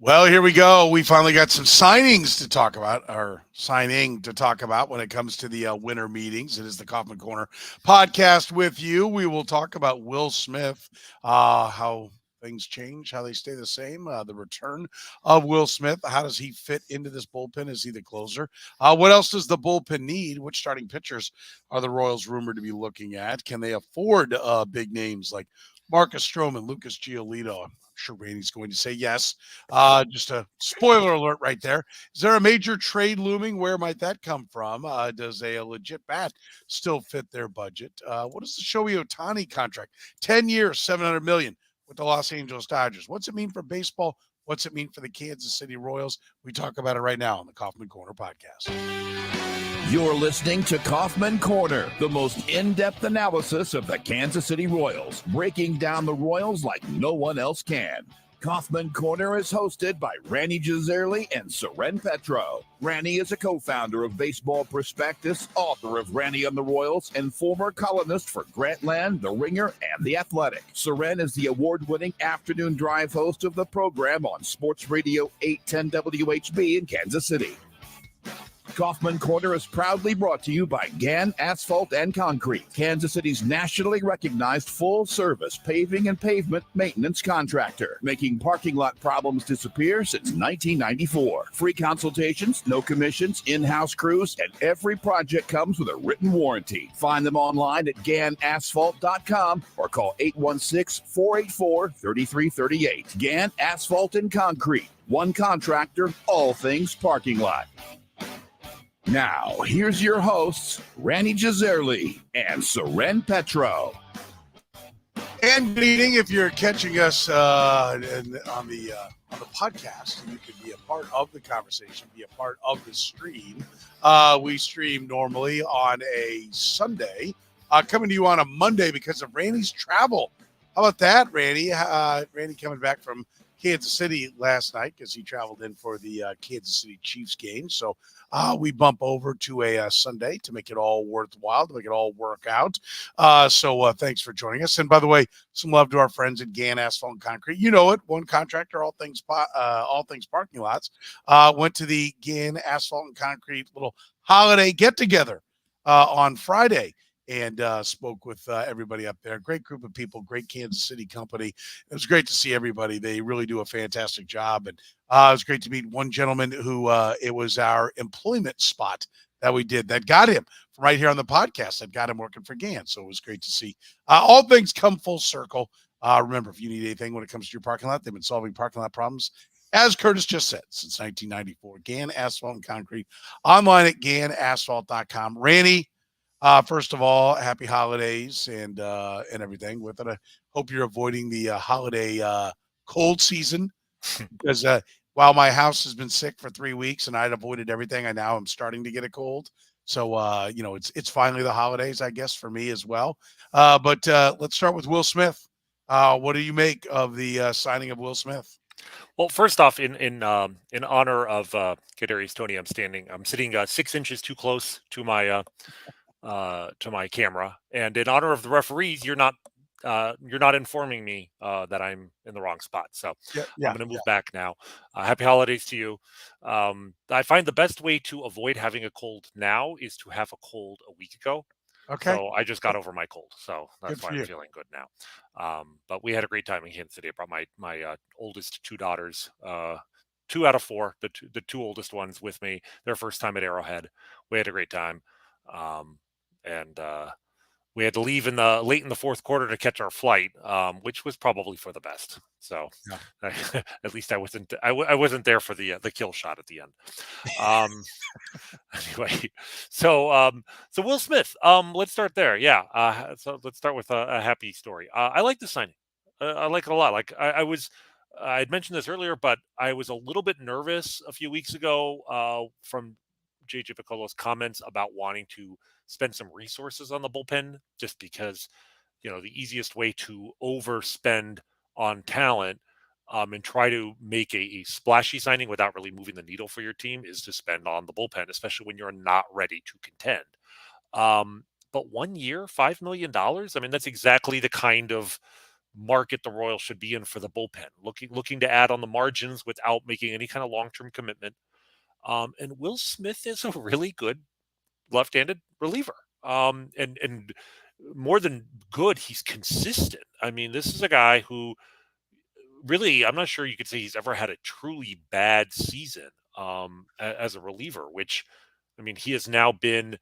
Well, here we go. We finally got some signings to talk about, or signing to talk about when it comes to the winter meetings. It is the Kaufman Corner podcast with you. We will talk about Will Smith, how things change, how they stay the same, the return of Will Smith. How does he fit into this bullpen? Is he the closer? What else does the bullpen need? Which starting pitchers are the Royals rumored to be looking at? Can they afford big names like Marcus Stroman, Lucas Giolito? I'm sure Rany's going to say yes. Just a spoiler alert right there. Is there a major trade looming? Where might that come from? Does a legit bat still fit their budget? What is the Shohei Ohtani contract? 10 years, $700 million with the Los Angeles Dodgers. What's it mean for baseball? What's it mean for the Kansas City Royals? We talk about it right now on the Kaufman Corner podcast. You're listening to Kaufman Corner, the most in-depth analysis of the Kansas City Royals, breaking down the Royals like no one else can. Kaufman Corner is hosted by Rany Jazayerli and Soren Petro. Rany is a co-founder of Baseball Prospectus, author of Rany and the Royals, and former columnist for Grantland, The Ringer, and The Athletic. Soren is the award-winning afternoon drive host of the program on Sports Radio 810 WHB in Kansas City. Kaufman Corner is proudly brought to you by Gann Asphalt and Concrete, Kansas City's nationally recognized full-service paving and pavement maintenance contractor, making parking lot problems disappear since 1994. Free consultations, no commissions, in-house crews, and every project comes with a written warranty. Find them online at GannAsphalt.com or call 816-484-3338. Gann Asphalt and Concrete, one contractor, all things parking lot. Now, here's your hosts, Rany Jazayerli and Soren Petro. And good evening. If you're catching us on the podcast, you can be a part of the conversation, be a part of the stream. We stream normally on a Sunday, coming to you on a Monday because of Rany's travel. How about that, Rany? Rany coming back from Kansas City last night because he traveled in for the Kansas City Chiefs game. So we bump over to a Sunday to make it all worthwhile, to make it all work out. So thanks for joining us. And by the way, some love to our friends at Gann Asphalt and Concrete. You know it, one contractor, all things parking lots. Went to the Gann Asphalt and Concrete little holiday get-together on Friday. And spoke with everybody up there. Great group of people, great Kansas City company. It was great to see everybody. They really do a fantastic job. And it was great to meet one gentleman who it was our employment spot that we did that got him from right here on the podcast, that got him working for Gann. So it was great to see. All things come full circle. Remember, if you need anything when it comes to your parking lot, they've been solving parking lot problems, as Curtis just said, since 1994. Gann Asphalt and Concrete. Online at GannAsphalt.com. Rany, first of all, happy holidays and everything with it. I hope you're avoiding the holiday cold season because while my house has been sick for 3 weeks and I'd avoided everything, I now am starting to get a cold. So it's finally the holidays, I guess, for me as well. But let's start with Will Smith. What do you make of the signing of Will Smith? Well, first off, in honor of Kadarius Toney, I'm sitting 6 inches too close to my camera, and in honor of the referees, you're not informing me that I'm in the wrong spot. So I'm going to move back now. Happy holidays to you. I find the best way to avoid having a cold now is to have a cold a week ago. Okay. So I just got over my cold, so that's why I'm feeling good now. But we had a great time in Kansas City. I brought my oldest two daughters, 2 out of 4, the two oldest ones with me. Their first time at Arrowhead. We had a great time. And we had to leave late in the fourth quarter to catch our flight, which was probably for the best. So at least I wasn't there for the kill shot at the end. Anyway, so Will Smith. Let's start there. Yeah. So let's start with a happy story. I like the signing. I like it a lot. Like I had mentioned this earlier, but I was a little bit nervous a few weeks ago from JJ Piccolo's comments about wanting to spend some resources on the bullpen, just because, the easiest way to overspend on talent and try to make a splashy signing without really moving the needle for your team is to spend on the bullpen, especially when you're not ready to contend. But 1 year, $5 million. I mean, that's exactly the kind of market the Royals should be in for the bullpen, looking to add on the margins without making any kind of long-term commitment. And Will Smith is a really good left-handed reliever. And more than good, he's consistent. I mean, this is a guy who really, I'm not sure you could say he's ever had a truly bad season as a reliever, which, I mean, he has now been,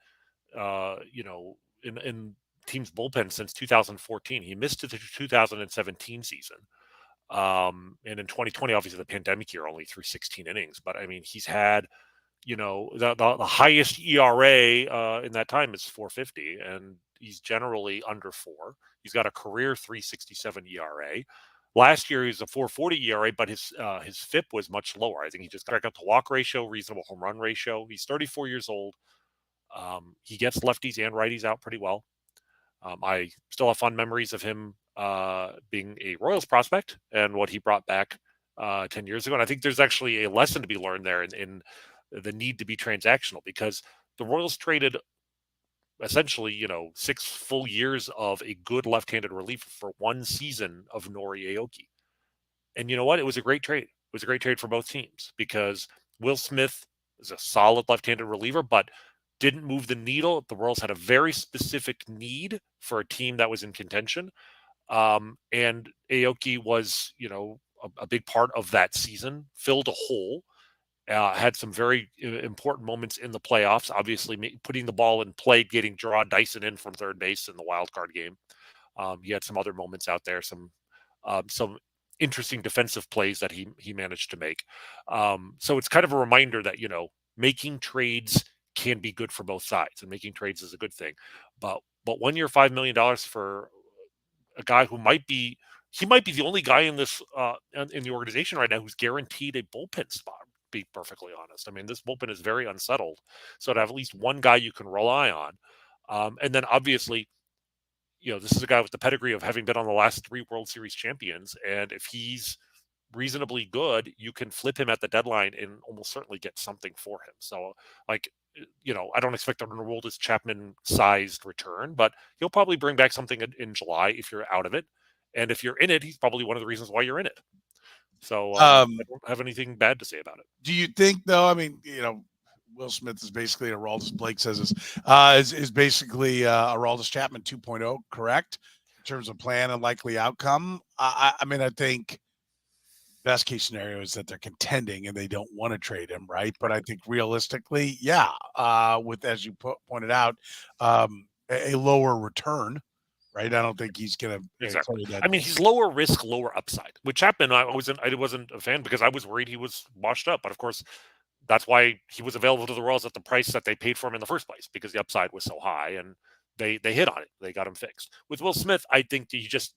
in team's bullpen since 2014. He missed the 2017 season. And in 2020, obviously the pandemic year, only threw 16 innings. But I mean, he's had, the highest ERA in that time is 4.50, and he's generally under 4. He's got a career 3.67 ERA. Last year he was a 4.40 ERA, but his FIP was much lower. I think he just got the walk ratio, reasonable home run ratio. He's 34 years old. He gets lefties and righties out pretty well. I still have fond memories of him being a Royals prospect and what he brought back 10 years ago. And I think there's actually a lesson to be learned there in the need to be transactional, because the Royals traded essentially, 6 full years of a good left-handed reliever for one season of Nori Aoki. And you know what? It was a great trade. It was a great trade for both teams, because Will Smith is a solid left-handed reliever, but didn't move the needle. The Royals had a very specific need for a team that was in contention. And Aoki was, a big part of that season, filled a hole, had some very important moments in the playoffs, obviously putting the ball in play, getting Dyson in from third base in the wild card game. He had some other moments out there, some interesting defensive plays that he managed to make. So it's kind of a reminder that, making trades can be good for both sides, and making trades is a good thing. But 1 year, $5 million for a guy who might be the only guy in this in the organization right now who's guaranteed a bullpen spot. Be perfectly honest, I mean, this bullpen is very unsettled. So to have at least one guy you can rely on, and then obviously, this is a guy with the pedigree of having been on the last 3 World Series champions, and if he's reasonably good, you can flip him at the deadline and almost certainly get something for him. So, like, I don't expect an Aroldis Chapman-sized return, but he'll probably bring back something in July if you're out of it. And if you're in it, he's probably one of the reasons why you're in it. So I don't have anything bad to say about it. Do you think, though, I mean, Will Smith is basically Aroldis, Blake says is basically Aroldis Chapman 2.0, correct? In terms of plan and likely outcome. I mean, I think best case scenario is that they're contending and they don't want to trade him, right? But I think realistically, yeah, with, as you pointed out, a lower return, right? I don't think he's going to exactly. I mean, he's lower risk, lower upside. With Chapman, I wasn't a fan because I was worried he was washed up. But of course, that's why he was available to the Royals at the price that they paid for him in the first place, because the upside was so high and they hit on it. They got him fixed. With Will Smith, I think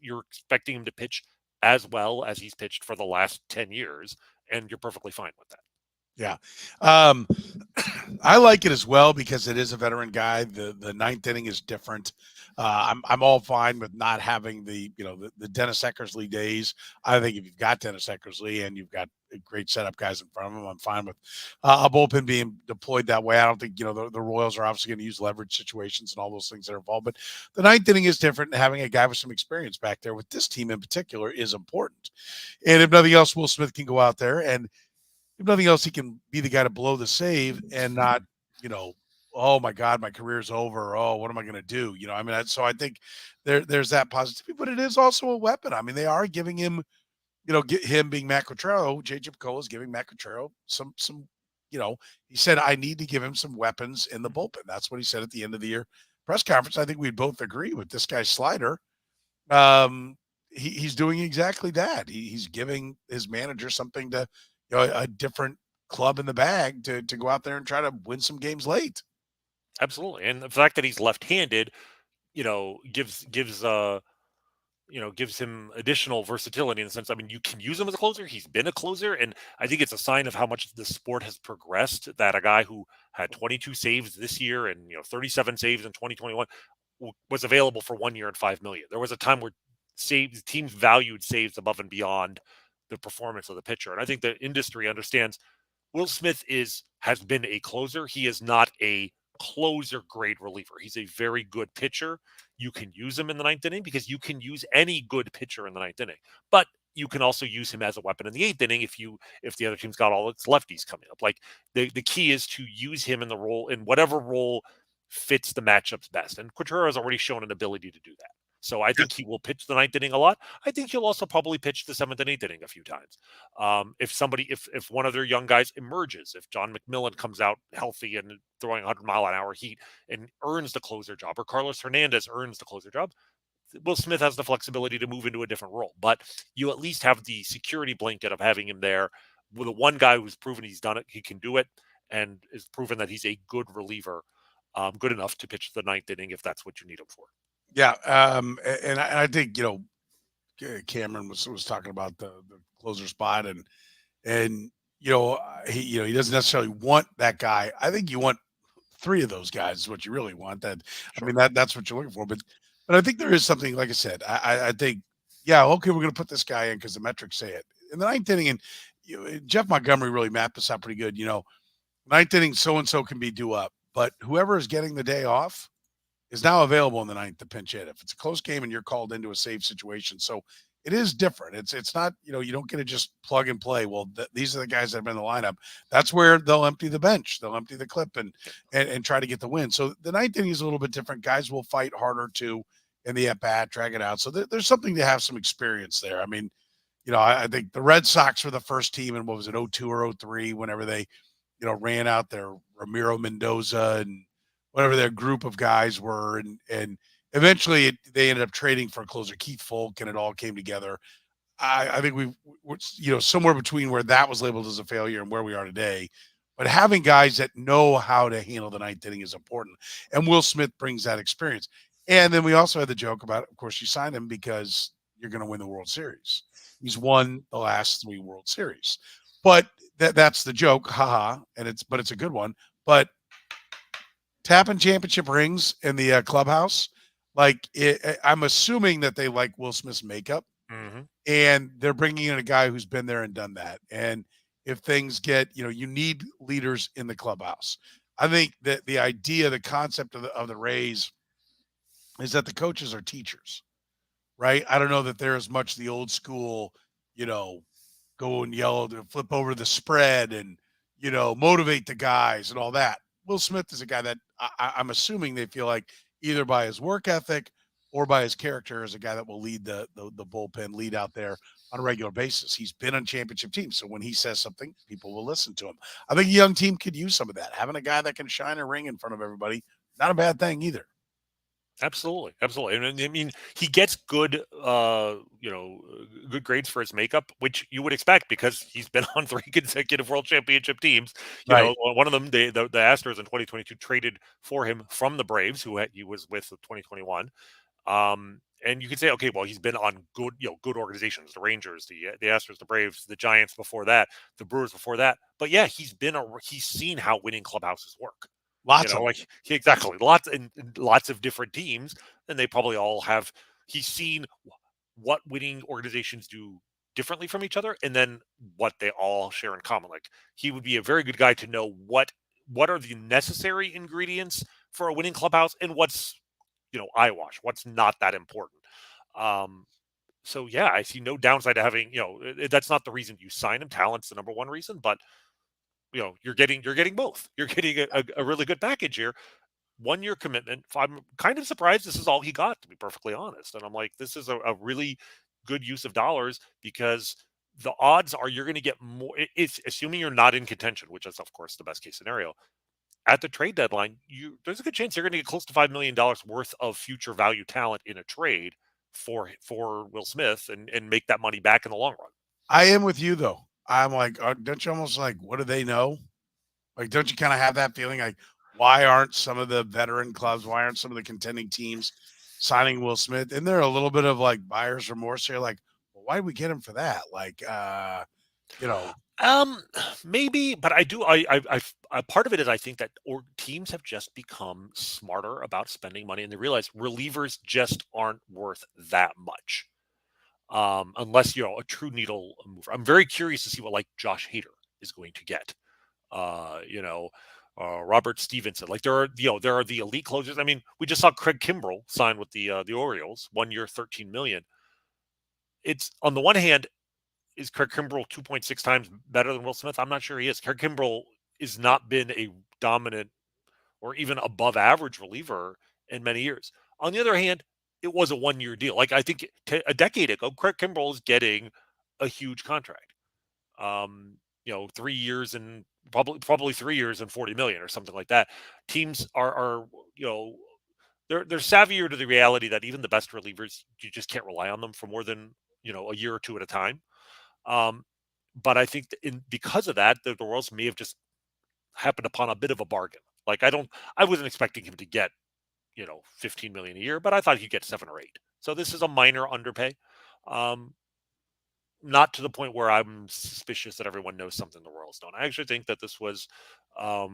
you're expecting him to pitch as well as he's pitched for the last 10 years, and you're perfectly fine with that. Yeah. I like it as well because it is a veteran guy. The ninth inning is different. I'm all fine with not having the Dennis Eckersley days. I think if you've got Dennis Eckersley and you've got great setup guys in front of him, I'm fine with a bullpen being deployed that way. I don't think, the Royals are obviously going to use leverage situations and all those things that are involved, but the ninth inning is different, and having a guy with some experience back there with this team in particular is important. And if nothing else, Will Smith can go out there, and if nothing else, he can be the guy to blow the save and not, oh my God, my career's over. Oh, what am I going to do? So I think there's that positivity, but it is also a weapon. I mean, they are giving him, get him being Matt Quatraro. J.J. Picola is giving Matt Quatraro some, he said, I need to give him some weapons in the bullpen. That's what he said at the end of the year press conference. I think we'd both agree with this guy's slider. He's doing exactly that. He's giving his manager something to, a different club in the bag to go out there and try to win some games late. Absolutely. And the fact that he's left-handed, gives him additional versatility in the sense, I mean, you can use him as a closer. He's been a closer. And I think it's a sign of how much the sport has progressed that a guy who had 22 saves this year and, 37 saves in 2021 was available for 1 year and $5 million. There was a time where teams valued saves above and beyond the performance of the pitcher. And I think the industry understands Will Smith has been a closer. He is not a closer grade reliever. He's a very good pitcher. You can use him in the ninth inning because you can use any good pitcher in the ninth inning. But you can also use him as a weapon in the eighth inning if the other team's got all its lefties coming up. Like the key is to use him in whatever role fits the matchups best. And Quintero has already shown an ability to do that. So I think he will pitch the ninth inning a lot. I think he'll also probably pitch the seventh and eighth inning a few times. If one of their young guys emerges, if John McMillan comes out healthy and throwing 100-mile-an-hour heat and earns the closer job, or Carlos Hernandez earns the closer job, Will Smith has the flexibility to move into a different role. But you at least have the security blanket of having him there with the one guy who's proven he's done it, he can do it, and is proven that he's a good reliever, good enough to pitch the ninth inning if that's what you need him for. Yeah, and I think Cameron was talking about the closer spot, and he doesn't necessarily want that guy. I think you want three of those guys is what you really want. That Sure. I mean that's what you're looking for. But I think there is something, like I said. I think okay, we're going to put this guy in because the metrics say it in the ninth inning, and Jeff Montgomery really mapped this out pretty good. Ninth inning, so and so can be due up, but whoever is getting the day off is now available in the ninth to pinch hit if it's a close game and you're called into a save situation. So it is different. It's not, you don't get to just plug and play. Well, these are the guys that have been in the lineup. That's where they'll empty the bench. They'll empty the clip and try to get the win. So the ninth inning is a little bit different. Guys will fight harder too in the at-bat, drag it out. So there's something to have some experience there. I mean, I think the Red Sox were the first team in, what was it, 02 or 03, whenever they, ran out their Ramiro Mendoza and whatever their group of guys were. And eventually they ended up trading for closer Keith Folk, and it all came together. I think we're somewhere between where that was labeled as a failure and where we are today. But having guys that know how to handle the ninth inning is important. And Will Smith brings that experience. And then we also had the joke about, of course, you signed him because you're going to win the World Series. He's won the last 3 World Series. But that's the joke, haha, and it's a good one. But tapping championship rings in the clubhouse, I'm assuming that they like Will Smith's makeup, and they're bringing in a guy who's been there and done that. And if things get, you need leaders in the clubhouse. I think that the idea, the concept of the Rays is that the coaches are teachers, right? I don't know that they're as much the old school, go and yell to flip over the spread and, motivate the guys and all that. Will Smith is a guy that I'm assuming they feel like either by his work ethic or by his character is a guy that will lead the bullpen, lead out there on a regular basis. He's been on championship teams. So when he says something, people will listen to him. I think a young team could use some of that. Having a guy that can shine a ring in front of everybody, not a bad thing either. Absolutely. And I mean, he gets good, good grades for his makeup, which you would expect because he's been on 3 consecutive World Championship teams. Right. One of them, the Astros in 2022 traded for him from the Braves, who he was with in 2021. And you could say, okay, well, he's been on good organizations, the Rangers, the Astros, the Braves, the Giants before that, the Brewers before that. But yeah, he's seen how winning clubhouses work. Exactly. Lots of different teams, and they probably all have. He's seen what winning organizations do differently from each other, and then what they all share in common. Like, he would be a very good guy to know what are the necessary ingredients for a winning clubhouse, and what's eyewash, what's not that important. So yeah, I see no downside to having. That's not the reason you sign him. Talent's the number one reason, but. You're getting both. You're getting a really good package here. 1-year commitment. I'm kind of surprised this is all he got, to be perfectly honest. And I'm like, this is a really good use of dollars, because the odds are you're going to get more. It's assuming you're not in contention, which is of course the best case scenario. At the trade deadline, there's a good chance you're going to get close to $5 million worth of future value talent in a trade for Will Smith and make that money back in the long run. I am with you though. I'm like, don't you almost like, what do they know? Like, don't you kind of have that feeling? Like, why aren't some of the veteran clubs, why aren't some of the contending teams signing Will Smith? And there a little bit of like buyer's remorse here. Like, well, why did we get him for that? Like, maybe, but I part of it is I think that teams have just become smarter about spending money, and they realize relievers just aren't worth that much. Unless you're a true needle mover. I'm very curious to see what like Josh Hader is going to get. Robert Stevenson. Like there are the elite closers. I mean, we just saw Craig Kimbrell sign with the Orioles, 1 year, $13 million. It's on the one hand, is Craig Kimbrell 2.6 times better than Will Smith? I'm not sure he is. Craig Kimbrell has not been a dominant or even above average reliever in many years. On the other hand, it was a 1 year deal. Like I think a decade ago, Craig Kimbrell is getting a huge contract. 3 years and probably 3 years and 40 million or something like that. Teams are they're savvier to the reality that even the best relievers, you just can't rely on them for more than a year or two at a time. But I think because of that, the Royals may have just happened upon a bit of a bargain. Like I wasn't expecting him to get 15 million a year, but I thought he'd get 7 or 8. So this is a minor underpay. Not to the point where I'm suspicious that everyone knows something the Royals don't. I actually think that this was, a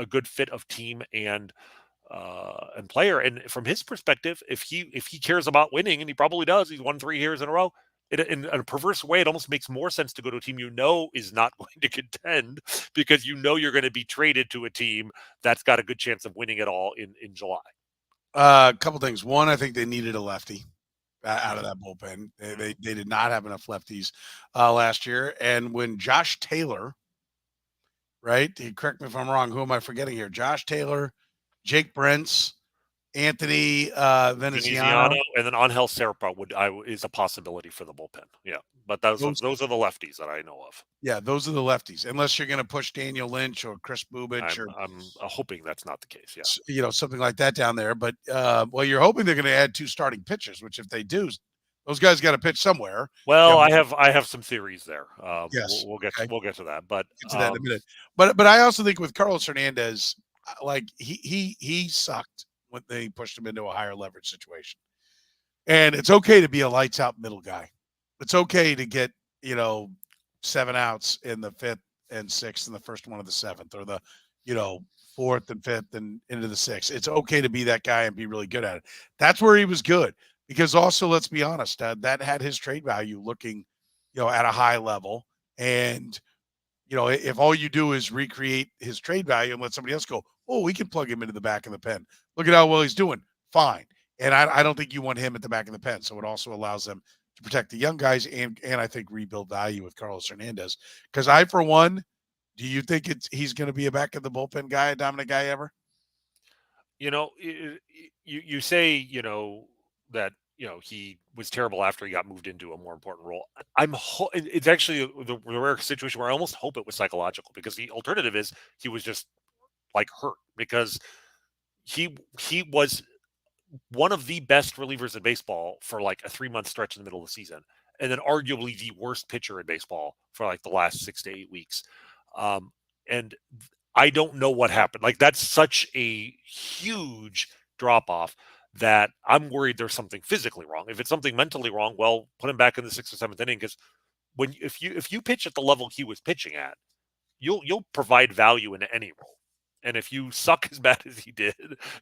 good fit of team and player. And from his perspective, if he cares about winning, and he probably does, he's won 3 years in a row. In a perverse way, it almost makes more sense to go to a team is not going to contend, because you're going to be traded to a team that's got a good chance of winning it all in July. A couple things. One, I think they needed a lefty out of that bullpen. They did not have enough lefties last year. And when Josh Taylor, right? Correct me if I'm wrong. Who am I forgetting here? Josh Taylor, Jake Brentz, Anthony Veneziano, and then Angel Serpa is a possibility for the bullpen. Yeah, but those are the lefties that I know of. Yeah, those are the lefties. Unless you're going to push Daniel Lynch or Chris Bubich, I'm hoping that's not the case. Yeah, something like that down there. But you're hoping they're going to add 2 starting pitchers. Which, if they do, those guys got to pitch somewhere. Well, I have some theories there. Yes, we'll get to that. But get to that in a minute. But I also think with Carlos Hernandez, like he sucked when they pushed him into a higher leverage situation. And it's okay to be a lights out middle guy. It's okay to get 7 outs in the 5th and 6th and the first one of the 7th, or the 4th and 5th and into the 6th. It's okay to be that guy and be really good at it. That's where he was good, because also, let's be honest, that had his trade value looking at a high level. And if all you do is recreate his trade value and let somebody else go, oh, we can plug him into the back of the pen, look at how well he's doing, fine. And I don't think you want him at the back of the pen. So it also allows them to protect the young guys and I think rebuild value with Carlos Hernandez. Because for one, do you think he's going to be a back of the bullpen guy, a dominant guy ever? You say that he was terrible after he got moved into a more important role. It's actually the rare situation where I almost hope it was psychological, because the alternative is he was just like hurt, because he was one of the best relievers in baseball for like a 3-month stretch in the middle of the season, and then arguably the worst pitcher in baseball for like the last 6 to 8 weeks. And I don't know what happened. Like, that's such a huge drop off that I'm worried there's something physically wrong. If it's something mentally wrong, well, put him back in the 6th or 7th inning, because if you pitch at the level he was pitching at, you'll provide value in any role. And if you suck as bad as he did,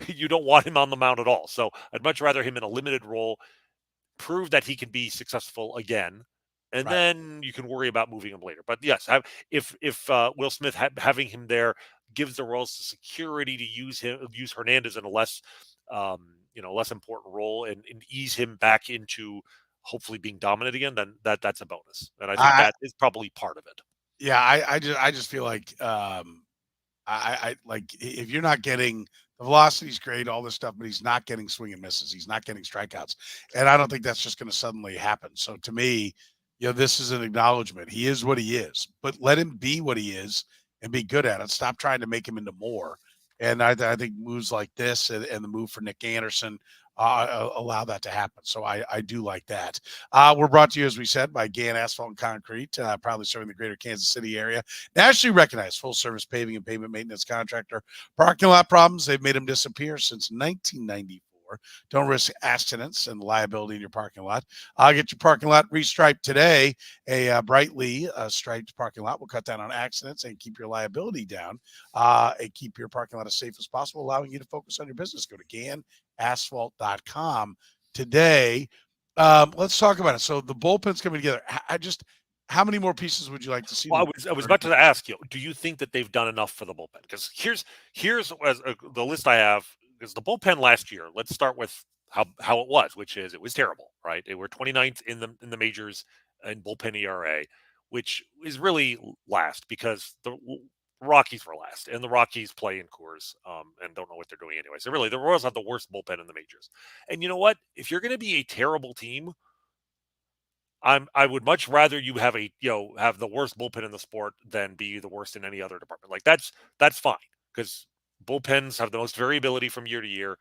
you don't want him on the mound at all. So I'd much rather him in a limited role, prove that he can be successful again, and then you can worry about moving him later. But yes, if Will Smith having him there gives the Royals the security to use Hernandez in a less important role and ease him back into hopefully being dominant again, then that's a bonus. And I think that is probably part of it. Yeah, I just feel like I like, if you're not getting the velocity's great, all this stuff, but he's not getting swing and misses. He's not getting strikeouts. And I don't think that's just going to suddenly happen. So to me, this is an acknowledgement. He is what he is, but let him be what he is and be good at it. Stop trying to make him into more. And I think moves like this and the move for Nick Anderson allow that to happen. So I do like that. We're brought to you, as we said, by Gann Asphalt and Concrete, proudly serving the greater Kansas City area. Nationally recognized full-service paving and pavement maintenance contractor. Parking lot problems, they've made them disappear since 1994. Don't risk accidents and liability in your parking lot. Get your parking lot restriped today. A brightly striped parking lot will cut down on accidents and keep your liability down and keep your parking lot as safe as possible, allowing you to focus on your business. Go to GannAsphalt.com today. Let's talk about it. So the bullpen's coming together. How many more pieces would you like to see? Well, I was about to ask you, do you think that they've done enough for the bullpen? Because here's the list I have. Because the bullpen last year, let's start with how it was, which is it was terrible, right? They were 29th in the majors in bullpen ERA, which is really last because the Rockies were last, and the Rockies play in Coors and don't know what they're doing anyway. So really, the Royals have the worst bullpen in the majors. And you know what? If you're going to be a terrible team, I would much rather you have have the worst bullpen in the sport than be the worst in any other department. Like that's fine because bullpens have the most variability from year to year.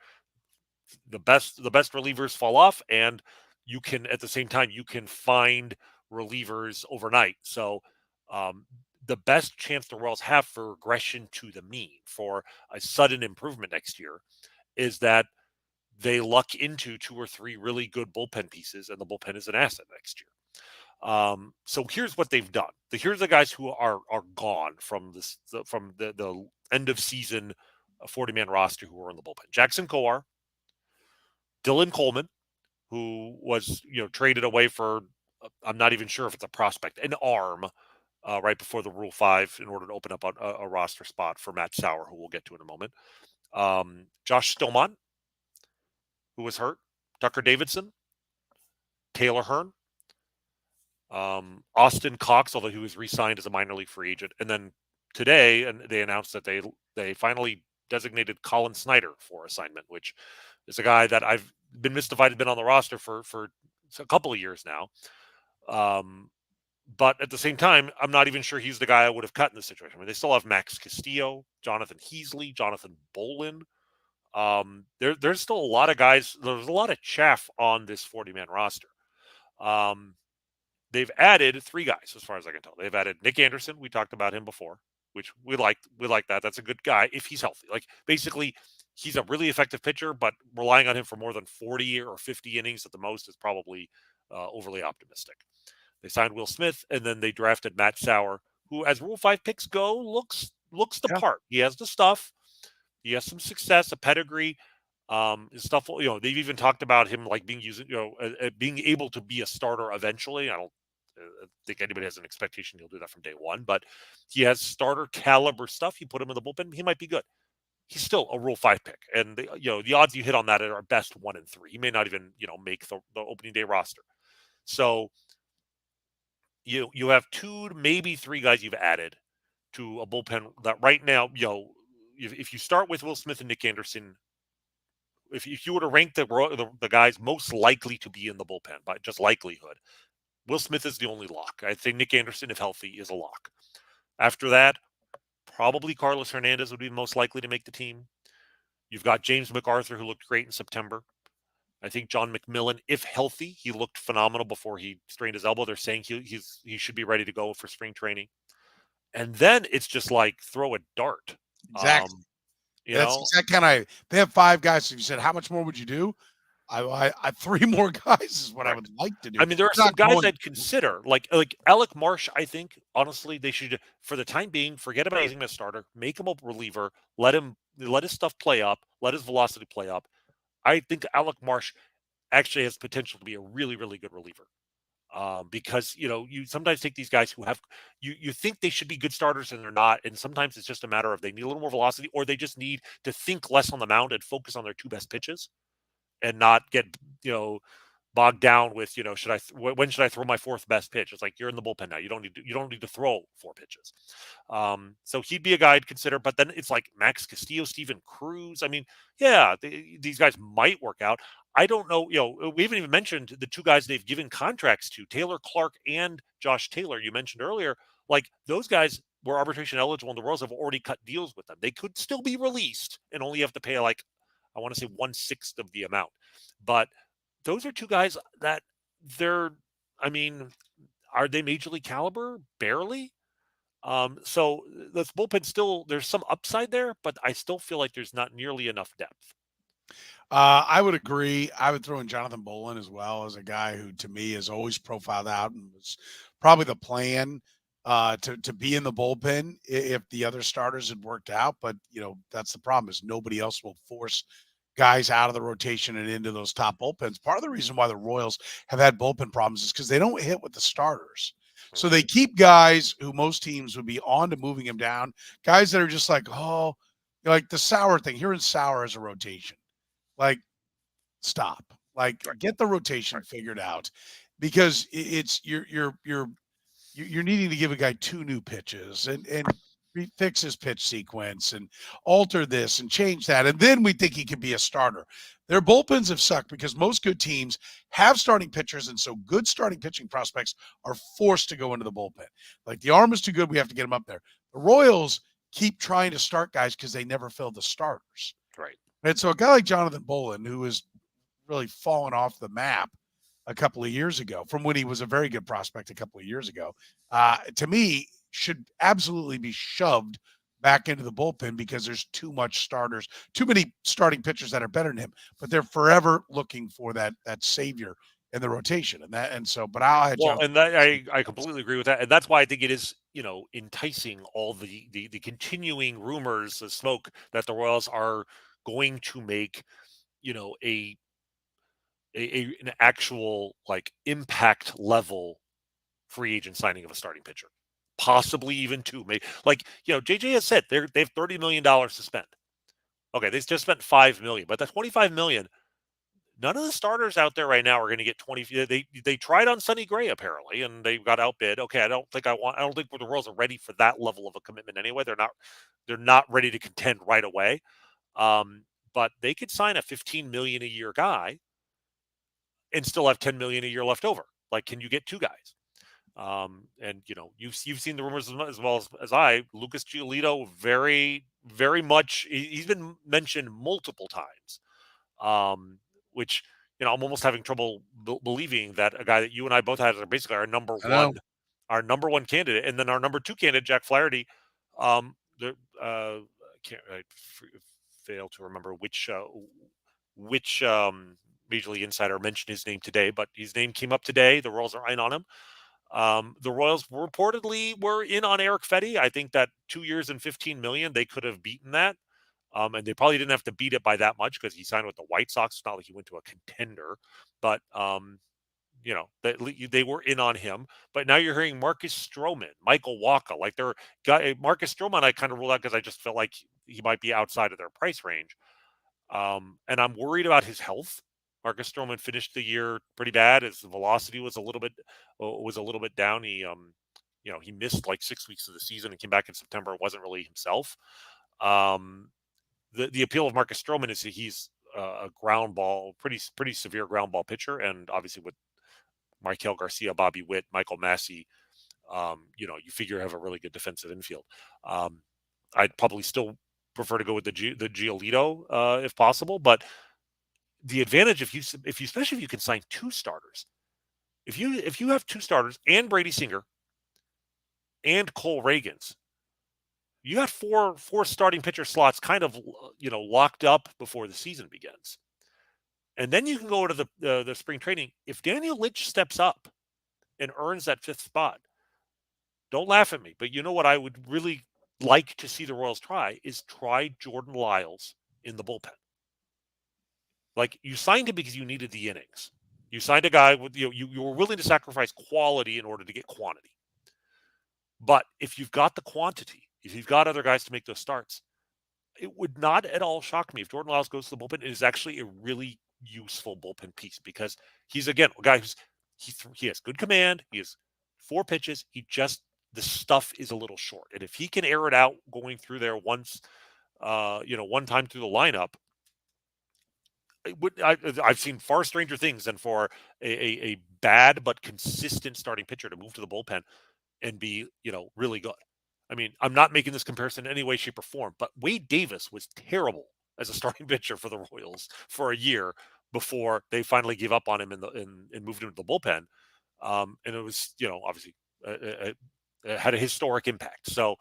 The best relievers fall off, and you can at the same time you can find relievers overnight. So the best chance the Royals have for regression to the mean for a sudden improvement next year is that they luck into 2 or 3 really good bullpen pieces, and the bullpen is an asset next year. So here's what they've done. Here's the guys who are gone from the end of season 40-man roster who are in the bullpen. Jackson Kowar, Dylan Coleman, who was traded away for I'm not even sure if it's a prospect, an arm right before the Rule 5 in order to open up a roster spot for Matt Sauer, who we'll get to in a moment. Josh Stroman, who was hurt, Tucker Davidson, Taylor Hearn, Austin Cox, although he was re-signed as a minor league free agent, and then today, and they announced that they finally designated Colin Snyder for assignment, which is a guy that I've been mystified has been on the roster for a couple of years now. But at the same time, I'm not even sure he's the guy I would have cut in this situation. I mean, they still have Max Castillo, Jonathan Heasley, Jonathan Bolin. There's still a lot of guys. There's a lot of chaff on this 40-man roster. They've added 3 guys, as far as I can tell. They've added Nick Anderson. We talked about him before, which we liked. We like that. That's a good guy if he's healthy. Like basically, he's a really effective pitcher, but relying on him for more than 40 or 50 innings at the most is probably overly optimistic. They signed Will Smith, and then they drafted Matt Sauer, who, as Rule 5 picks go, looks the part. He has the stuff. He has some success, a pedigree. His stuff. They've even talked about him like being being able to be a starter eventually. I don't think anybody has an expectation he'll do that from day one, but he has starter caliber stuff. You put him in the bullpen, he might be good. He's still a Rule 5 pick, and the odds you hit on that are best 1 in 3. He may not even make the opening day roster. So you have 2, maybe 3 guys you've added to a bullpen that right now, if you start with Will Smith and Nick Anderson, if you were to rank the guys most likely to be in the bullpen by just likelihood, Will Smith is the only lock. I think Nick Anderson, if healthy, is a lock. After that, probably Carlos Hernandez would be most likely to make the team. You've got James MacArthur, who looked great in September. I think John McMillan, if healthy, he looked phenomenal before he strained his elbow. They're saying he should be ready to go for spring training. And then it's just like throw a dart. Exactly. That's exactly kind of. They have 5 guys. So you said, how much more would you do? I 3 more guys is what I would like to do. I mean, there are some guys I'd consider, like Alec Marsh. I think honestly, they should, for the time being, forget about making him a starter, make him a reliever, let his stuff play up, let his velocity play up. I think Alec Marsh actually has potential to be a really, really good reliever. Because you sometimes take these guys who have you think they should be good starters and they're not, and sometimes it's just a matter of they need a little more velocity, or they just need to think less on the mound and focus on their 2 best pitches, and not get bogged down with when should I throw my 4th best pitch? It's like you're in the bullpen now. You don't need to throw 4 pitches. So he'd be a guy I'd consider. But then it's like Max Castillo, Steven Cruz. I mean, these guys might work out. I don't know. We haven't even mentioned the 2 guys they've given contracts to, Taylor Clark and Josh Taylor. You mentioned earlier, like those guys were arbitration eligible, and the Royals have already cut deals with them. They could still be released and only have to pay I want to say 1/6 of the amount. But those are 2 guys that are they major league caliber? Barely. So this bullpen still, there's some upside there, but I still feel like there's not nearly enough depth. I would agree. I would throw in Jonathan Bolin as well, as a guy who, to me, is always profiled out and was probably the plan to be in the bullpen if the other starters had worked out. But that's the problem, is nobody else will force guys out of the rotation and into those top bullpens. Part of the reason why the Royals have had bullpen problems is because they don't hit with the starters. So they keep guys who most teams would be on to moving him down, guys that are just like, oh, like the Sauer thing. Hearing Sauer as a rotation. Like, stop. Like, Right. get the rotation figured out, because it's you're needing to give a guy 2 new pitches and fix his pitch sequence and alter this and change that, and then we think he could be a starter. Their bullpens have sucked because most good teams have starting pitchers, and so good starting pitching prospects are forced to go into the bullpen. Like, the arm is too good, we have to get him up there. The Royals keep trying to start guys because they never fill the starters. Right. And so a guy like Jonathan Bolin, who has really fallen off the map a couple of years ago, from when he was a very good prospect a couple of years ago, to me, should absolutely be shoved back into the bullpen, because there's too many starting pitchers that are better than him, but they're forever looking for that savior in the rotation. But I'll have Well, and that, I completely agree with that, and that's why I think it is, enticing all the continuing rumors of smoke that the Royals are going to make, an actual like impact level free agent signing of a starting pitcher, possibly even 2. Maybe, JJ has said they have $30 million to spend. Okay, they just spent $5 million, but that $25 million. None of the starters out there right now are going to get 20. They tried on Sonny Gray apparently, and they got outbid. Okay, I don't think the Royals are ready for that level of a commitment anyway. They're not ready to contend right away. But they could sign a $15 million a year guy and still have $10 million a year left over. Like, can you get 2 guys? And you've seen the rumors as well as I. Lucas Giolito, very, very much. He's been mentioned multiple times. Which, I'm almost having trouble believing that a guy that you and I both had are basically our number one candidate, and then our number 2 candidate, Jack Flaherty. I fail to remember which Major League Insider mentioned his name today, but his name came up today. The Royals are in on him. The Royals reportedly were in on Eric Fetty. I think that 2 years and $15 million, they could have beaten that. And they probably didn't have to beat it by that much because he signed with the White Sox. It's not like he went to a contender, but they were in on him. But now you're hearing Marcus Stroman, Michael Wacha, like they're Marcus Stroman. I kind of ruled out because I just felt like he might be outside of their price range. And I'm worried about his health. Marcus Stroman finished the year pretty bad. His velocity was a little bit down. He missed like 6 weeks of the season and came back in September. It wasn't really himself. The appeal of Marcus Stroman is that he's a ground ball, pretty severe ground ball pitcher, and obviously with Maikel Garcia, Bobby Witt, Michael Massey, you figure have a really good defensive infield. I'd probably still prefer to go with the Giolito if possible, but the advantage especially if you can sign 2 starters, if you have 2 starters and Brady Singer and Cole Reagans, you got four starting pitcher slots kind of, locked up before the season begins. And then you can go to the spring training. If Daniel Lynch steps up and earns that 5th spot, don't laugh at me, but you know what I would really like to see the Royals try Jordan Lyles in the bullpen. Like, you signed him because you needed the innings. You signed a guy with, you were willing to sacrifice quality in order to get quantity. But if you've got the quantity, if you've got other guys to make those starts, it would not at all shock me if Jordan Lyles goes to the bullpen. It is actually a really useful bullpen piece because he's, again, a guy he has good command. He has 4 pitches. The stuff is a little short. And if he can air it out going through there once, one time through the lineup, I've seen far stranger things than for a bad but consistent starting pitcher to move to the bullpen and be, really good. I mean, I'm not making this comparison in any way, shape, or form, but Wade Davis was terrible as a starting pitcher for the Royals for a year before they finally gave up on him and moved him to the bullpen. And it was, obviously it had a historic impact. So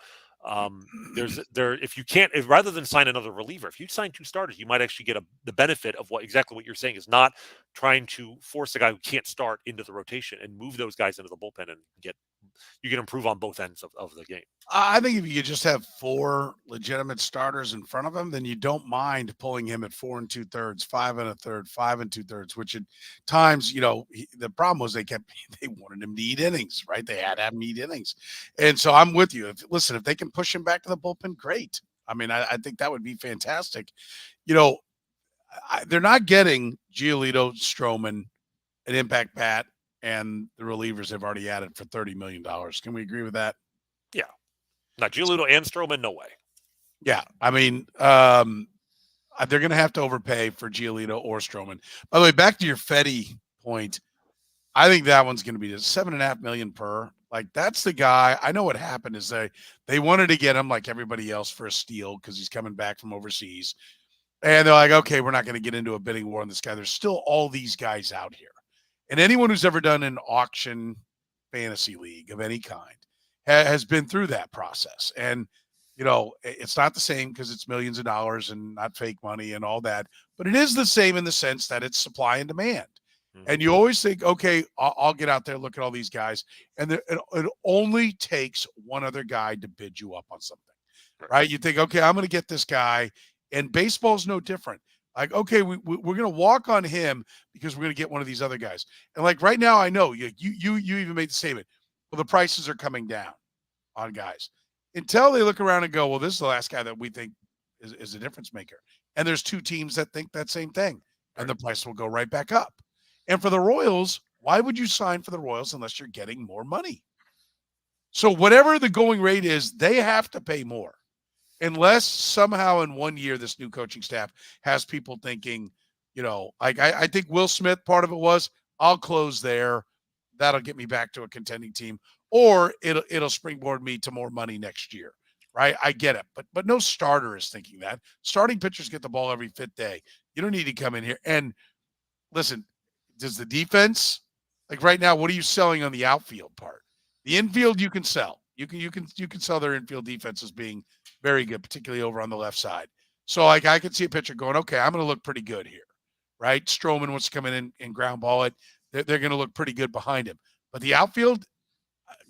if you can't, rather than sign another reliever, if you sign 2 starters, you might actually get the benefit of exactly what you're saying, is not trying to force a guy who can't start into the rotation and move those guys into the bullpen and get you can improve on both ends of the game. I think if you just have 4 legitimate starters in front of him, then you don't mind pulling him at 4 2/3, 5 1/3, 5 2/3. Which at times, the problem was they wanted him to eat innings, right? They had to have him eat innings, and so I'm with you. If they can push him back to the bullpen, great. I mean, I think that would be fantastic. They're not getting Giolito, Stroman, an impact bat, and the relievers they've already added for $30 million. Can we agree with that? Yeah. Not Giolito and Stroman, no way. Yeah. I mean, they're going to have to overpay for Giolito or Stroman. By the way, back to your Fetty point, I think that one's going to be $7.5 million per. Like, that's the guy. I know what happened is they wanted to get him like everybody else for a steal because he's coming back from overseas. And they're like, okay, we're not going to get into a bidding war on this guy. There's still all these guys out here. And anyone who's ever done an auction fantasy league of any kind has been through that process. And, it's not the same because it's millions of dollars and not fake money and all that. But it is the same in the sense that it's supply and demand. Mm-hmm. And you always think, okay, I'll get out there, look at all these guys. And it only takes one other guy to bid you up on something, right? You think, okay, I'm going to get this guy. And baseball's no different. Like, okay, we're going to walk on him because we're going to get one of these other guys. And like right now, I know you even made the statement. Well, the prices are coming down on guys until they look around and go, well, this is the last guy that we think is a difference maker. And there's 2 teams that think that same thing, and the price will go right back up. And for the Royals, why would you sign for the Royals unless you're getting more money? So whatever the going rate is, they have to pay more. Unless somehow in 1 year this new coaching staff has people thinking, like I think Will Smith, part of it was, I'll close there. That'll get me back to a contending team. Or it'll springboard me to more money next year, right? I get it. But no starter is thinking that. Starting pitchers get the ball every 5th day. You don't need to come in here. And listen, does the defense, like right now, what are you selling on the outfield part? The infield you can sell. You can sell their infield defense as being very good, particularly over on the left side. So like I could see a pitcher going, okay, I'm going to look pretty good here, right? Stroman wants to come in and ground ball it. They're going to look pretty good behind him. But the outfield,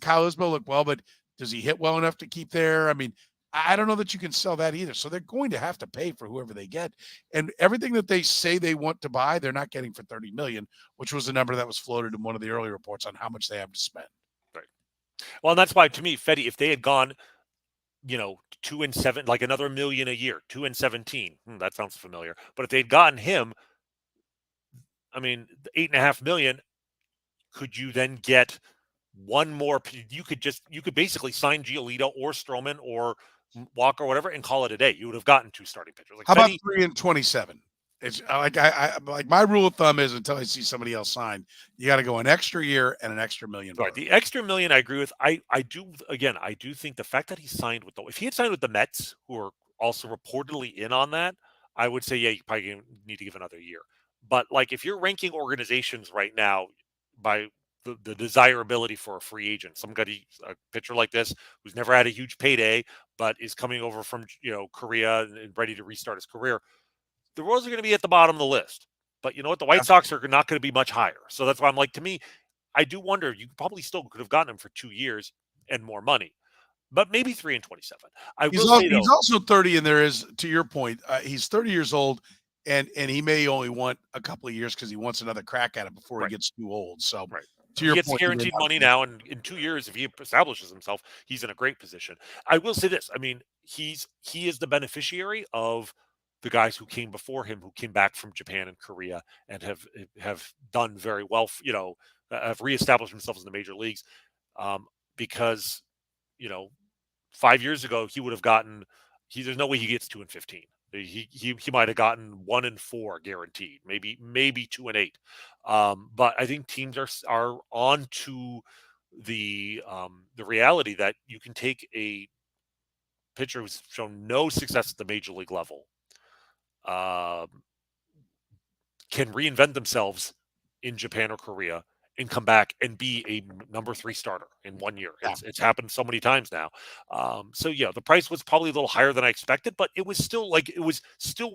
Kyle Isbell looked well, but does he hit well enough to keep there? I mean, I don't know that you can sell that either. So they're going to have to pay for whoever they get. And everything that they say they want to buy, they're not getting for $30 million, which was the number that was floated in one of the early reports on how much they have to spend. Right. Well, and that's why, to me, Fetty, if they had gone, 2 and 7, like another $1 million a year, 2 and 17, that sounds familiar. But if they'd gotten him, I mean, $8.5 million, could you then get one more? You could basically sign Giolito or Stroman or Walker or whatever and call it a day. You would have gotten 2 starting pitchers. Like how about 3 and 27? It's like I like my rule of thumb is until I see somebody else sign, you got to go an extra year and an extra $1 million. Right, the extra $1 million, I agree with. I do think the fact that he signed with if he had signed with the Mets, who are also reportedly in on that, I would say, yeah, you probably need to give another year. But like if you're ranking organizations right now by the desirability for a free agent, somebody, a pitcher like this who's never had a huge payday but is coming over from Korea and ready to restart his career, the Royals are going to be at the bottom of the list. But you know what? The White Sox are not going to be much higher. So that's why I'm like, to me, I do wonder, you probably still could have gotten him for 2 years and more money, but maybe 3 and 27. He's also 30, and there is, to your point, he's 30 years old, and he may only want a couple of years because he wants another crack at it before he gets too old. So to your point, he gets guaranteed money now, and in 2 years, if he establishes himself, he's in a great position. I will say this. I mean, he is the beneficiary of the guys who came before him, who came back from Japan and Korea and have done very well, have reestablished themselves in the major leagues. Because, 5 years ago, he would have gotten, there's no way he gets 2 and 15. He might have gotten 1 and 4 guaranteed, maybe 2 and 8. But I think teams are on to the reality that you can take a pitcher who's shown no success at the major league level, can reinvent themselves in Japan or Korea and come back and be a number 3 starter in 1 year. It's happened so many times now. So yeah, the price was probably a little higher than I expected, but it was still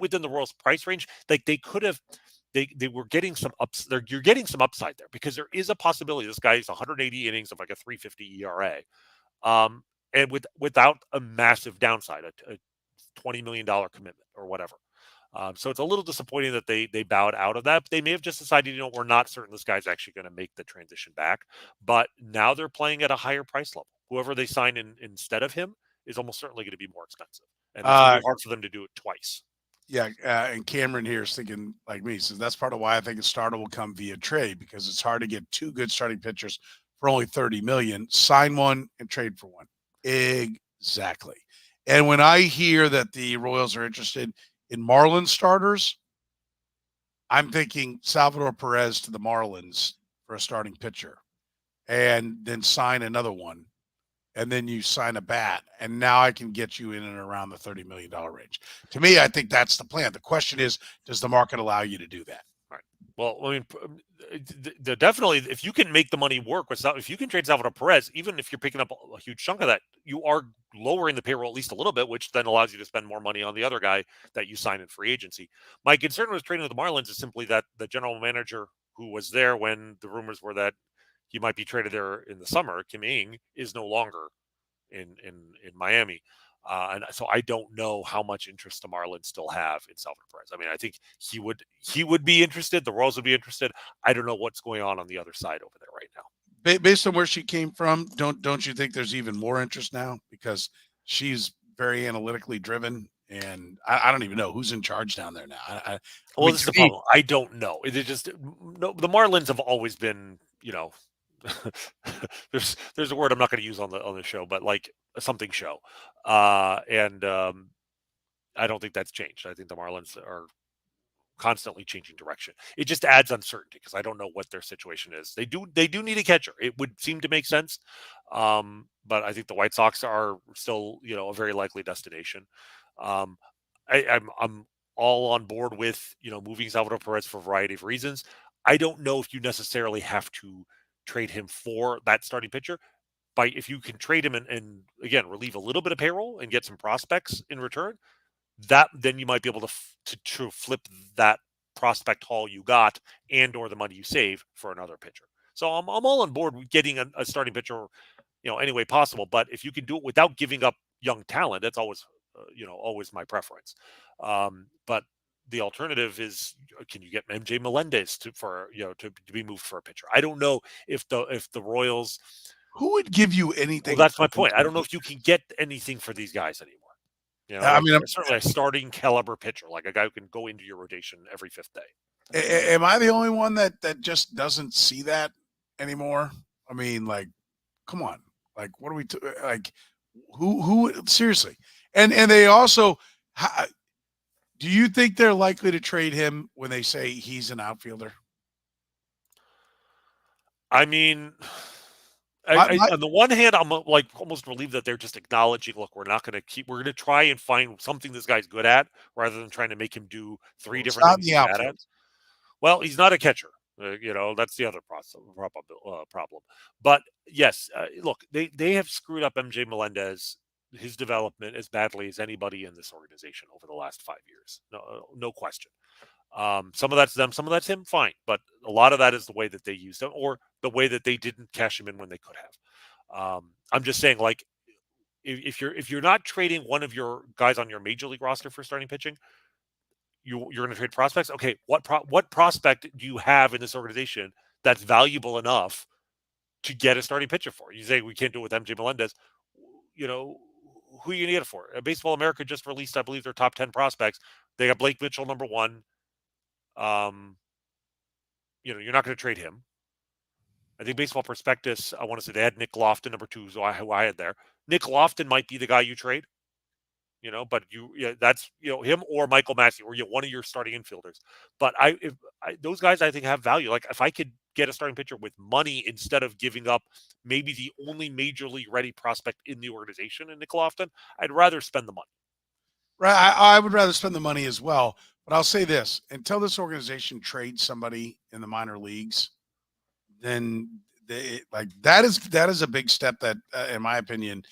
within the Royals price range. Like they could have, they were getting some ups. You're getting some upside there because there is a possibility this guy is 180 innings of like a 3.50 ERA, and without a massive downside, a $20 million commitment or whatever. So it's a little disappointing that they bowed out of that. They may have just decided, we're not certain this guy's actually going to make the transition back. But now they're playing at a higher price level. Whoever they sign instead of him is almost certainly going to be more expensive, and it's going to be hard for them to do it twice. Yeah, and Cameron here is thinking like me. So that's part of why I think a starter will come via trade, because it's hard to get two good starting pitchers for only $30 million. Sign one and trade for one. Exactly. And when I hear that the Royals are interested in Marlins starters, I'm thinking Salvador Perez to the Marlins for a starting pitcher, and then sign another one, and then you sign a bat, and now I can get you in and around the $30 million range. To me, I think that's the plan. The question is, does the market allow you to do that? Right. Well, I mean, definitely, if you can make the money work if you can trade Salvador Perez, even if you're picking up a huge chunk of that, you are lowering the payroll at least a little bit, which then allows you to spend more money on the other guy that you sign in free agency. My concern with trading with the Marlins is simply that the general manager who was there when the rumors were that he might be traded there in the summer, Kim Ng, is no longer in Miami. And so I don't know how much interest the Marlins still have in Salvador Perez. I mean, I think he would be interested. The Royals would be interested. I don't know what's going on the other side over there right now. Based on where she came from, don't you think there's even more interest now, because she's very analytically driven, and I don't even know who's in charge down there now. Well, this is the problem. I don't know. It just the Marlins have always been, there's a word I'm not going to use on the show, but like something show, and I don't think that's changed. I think the Marlins are constantly changing direction. It just adds uncertainty because I don't know what their situation is. They do need a catcher. It would seem to make sense, but I think the White Sox are still a very likely destination. I'm all on board with moving Salvador Perez for a variety of reasons. I don't know if you necessarily have to trade him for that starting pitcher. If you can trade him and again relieve a little bit of payroll and get some prospects in return, then you might be able to flip that prospect haul you got or the money you save for another pitcher. So I'm all on board with getting a starting pitcher, any way possible. But if you can do it without giving up young talent, that's always always my preference. But the alternative is, can you get MJ Melendez to be moved for a pitcher? I don't know if the Royals. Who would give you anything? Well, that's my point. I don't know if you can get anything for these guys anymore. I mean, certainly a starting caliber pitcher, like a guy who can go into your rotation every fifth day. Am I the only one that just doesn't see that anymore? I mean, like, come on, like, what are we like? Who seriously? And they also, do you think they're likely to trade him when they say he's an outfielder? I mean, on the one hand, I'm like almost relieved that they're just acknowledging, look, we're going to try and find something this guy's good at rather than trying to make him do three different things he's bad at. Well, he's not a catcher. That's the other problem. But yes, look, they have screwed up MJ Melendez, his development, as badly as anybody in this organization over the last 5 years. No question. Some of that's them, some of that's him, fine. But a lot of that is the way that they used him or the way that they didn't cash him in when they could have. I'm just saying, like, if you're not trading one of your guys on your major league roster for starting pitching, you're going to trade prospects. Okay, what prospect do you have in this organization that's valuable enough to get a starting pitcher for? You say we can't do it with MJ Melendez. Who are you going to get it for? Baseball America just released, I believe, their top 10 prospects. They got Blake Mitchell, number 1. You're not going to trade him. I think Baseball Prospectus, I want to say they had Nick Lofton, number 2, who I had there. Nick Lofton might be the guy you trade, but that's him or Michael Massey or one of your starting infielders. But those guys I think have value. Like if I could get a starting pitcher with money instead of giving up maybe the only major league ready prospect in the organization in Nick Lofton, I'd rather spend the money. Right, I would rather spend the money as well. But I'll say this: until this organization trades somebody in the minor leagues, then that is a big step that, in my opinion,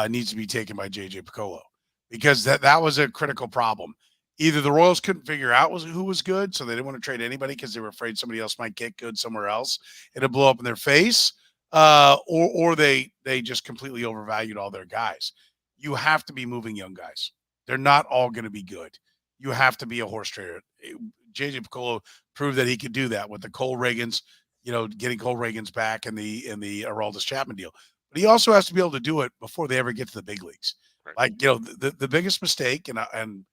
needs to be taken by JJ Picollo, because that was a critical problem. either the Royals couldn't figure out who was good, so they didn't want to trade anybody because they were afraid somebody else might get good somewhere else. It'll blow up in their face, or they just completely overvalued all their guys. You have to be moving young guys. They're not all going to be good. You have to be a horse trader. JJ Piccolo proved that he could do that with the Cole Reagans, getting Cole Reagans back in the Aroldis Chapman deal. But he also has to be able to do it before they ever get to the big leagues. Right. Like, the biggest mistake, and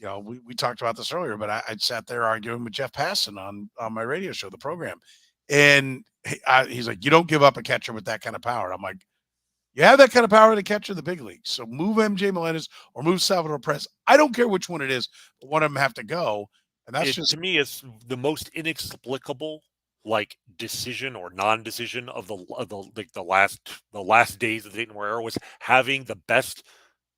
we talked about this earlier, but I sat there arguing with Jeff Passan on my radio show, the program, and he's like, "You don't give up a catcher with that kind of power." I'm like, "You have that kind of power to catch in the big leagues. So move MJ Melendez or move Salvador Perez. I don't care which one it is, but one of them have to go." And that's to me, it's the most inexplicable decision or non-decision of the last days of the Dayton War era was having the best,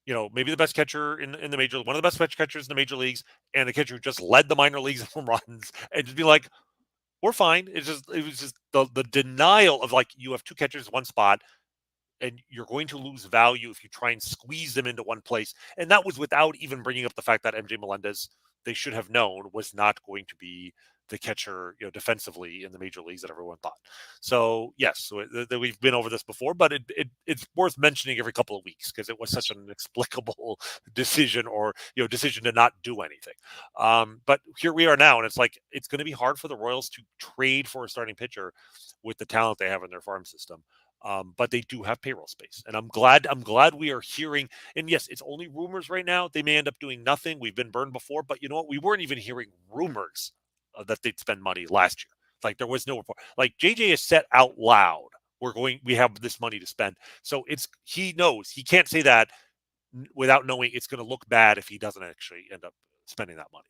maybe the best catcher in the major, one of the best catchers in the major leagues, and the catcher who just led the minor leagues in home runs, and just be like, we're fine. It was just the denial of you have two catchers in one spot, and you're going to lose value if you try and squeeze them into one place. And that was without even bringing up the fact that MJ Melendez, they should have known, was not going to be the catcher, defensively in the major leagues that everyone thought. So yes, we've been over this before, but it's worth mentioning every couple of weeks because it was such an inexplicable decision, or decision to not do anything. But here we are now, and it's going to be hard for the Royals to trade for a starting pitcher with the talent they have in their farm system. But they do have payroll space, and I'm glad we are hearing. And yes, it's only rumors right now. They may end up doing nothing. We've been burned before, but you know what? We weren't even hearing rumors that they'd spend money last year. There was no report. JJ is said out loud, we have this money to spend. So he knows he can't say that without knowing it's going to look bad if he doesn't actually end up spending that money.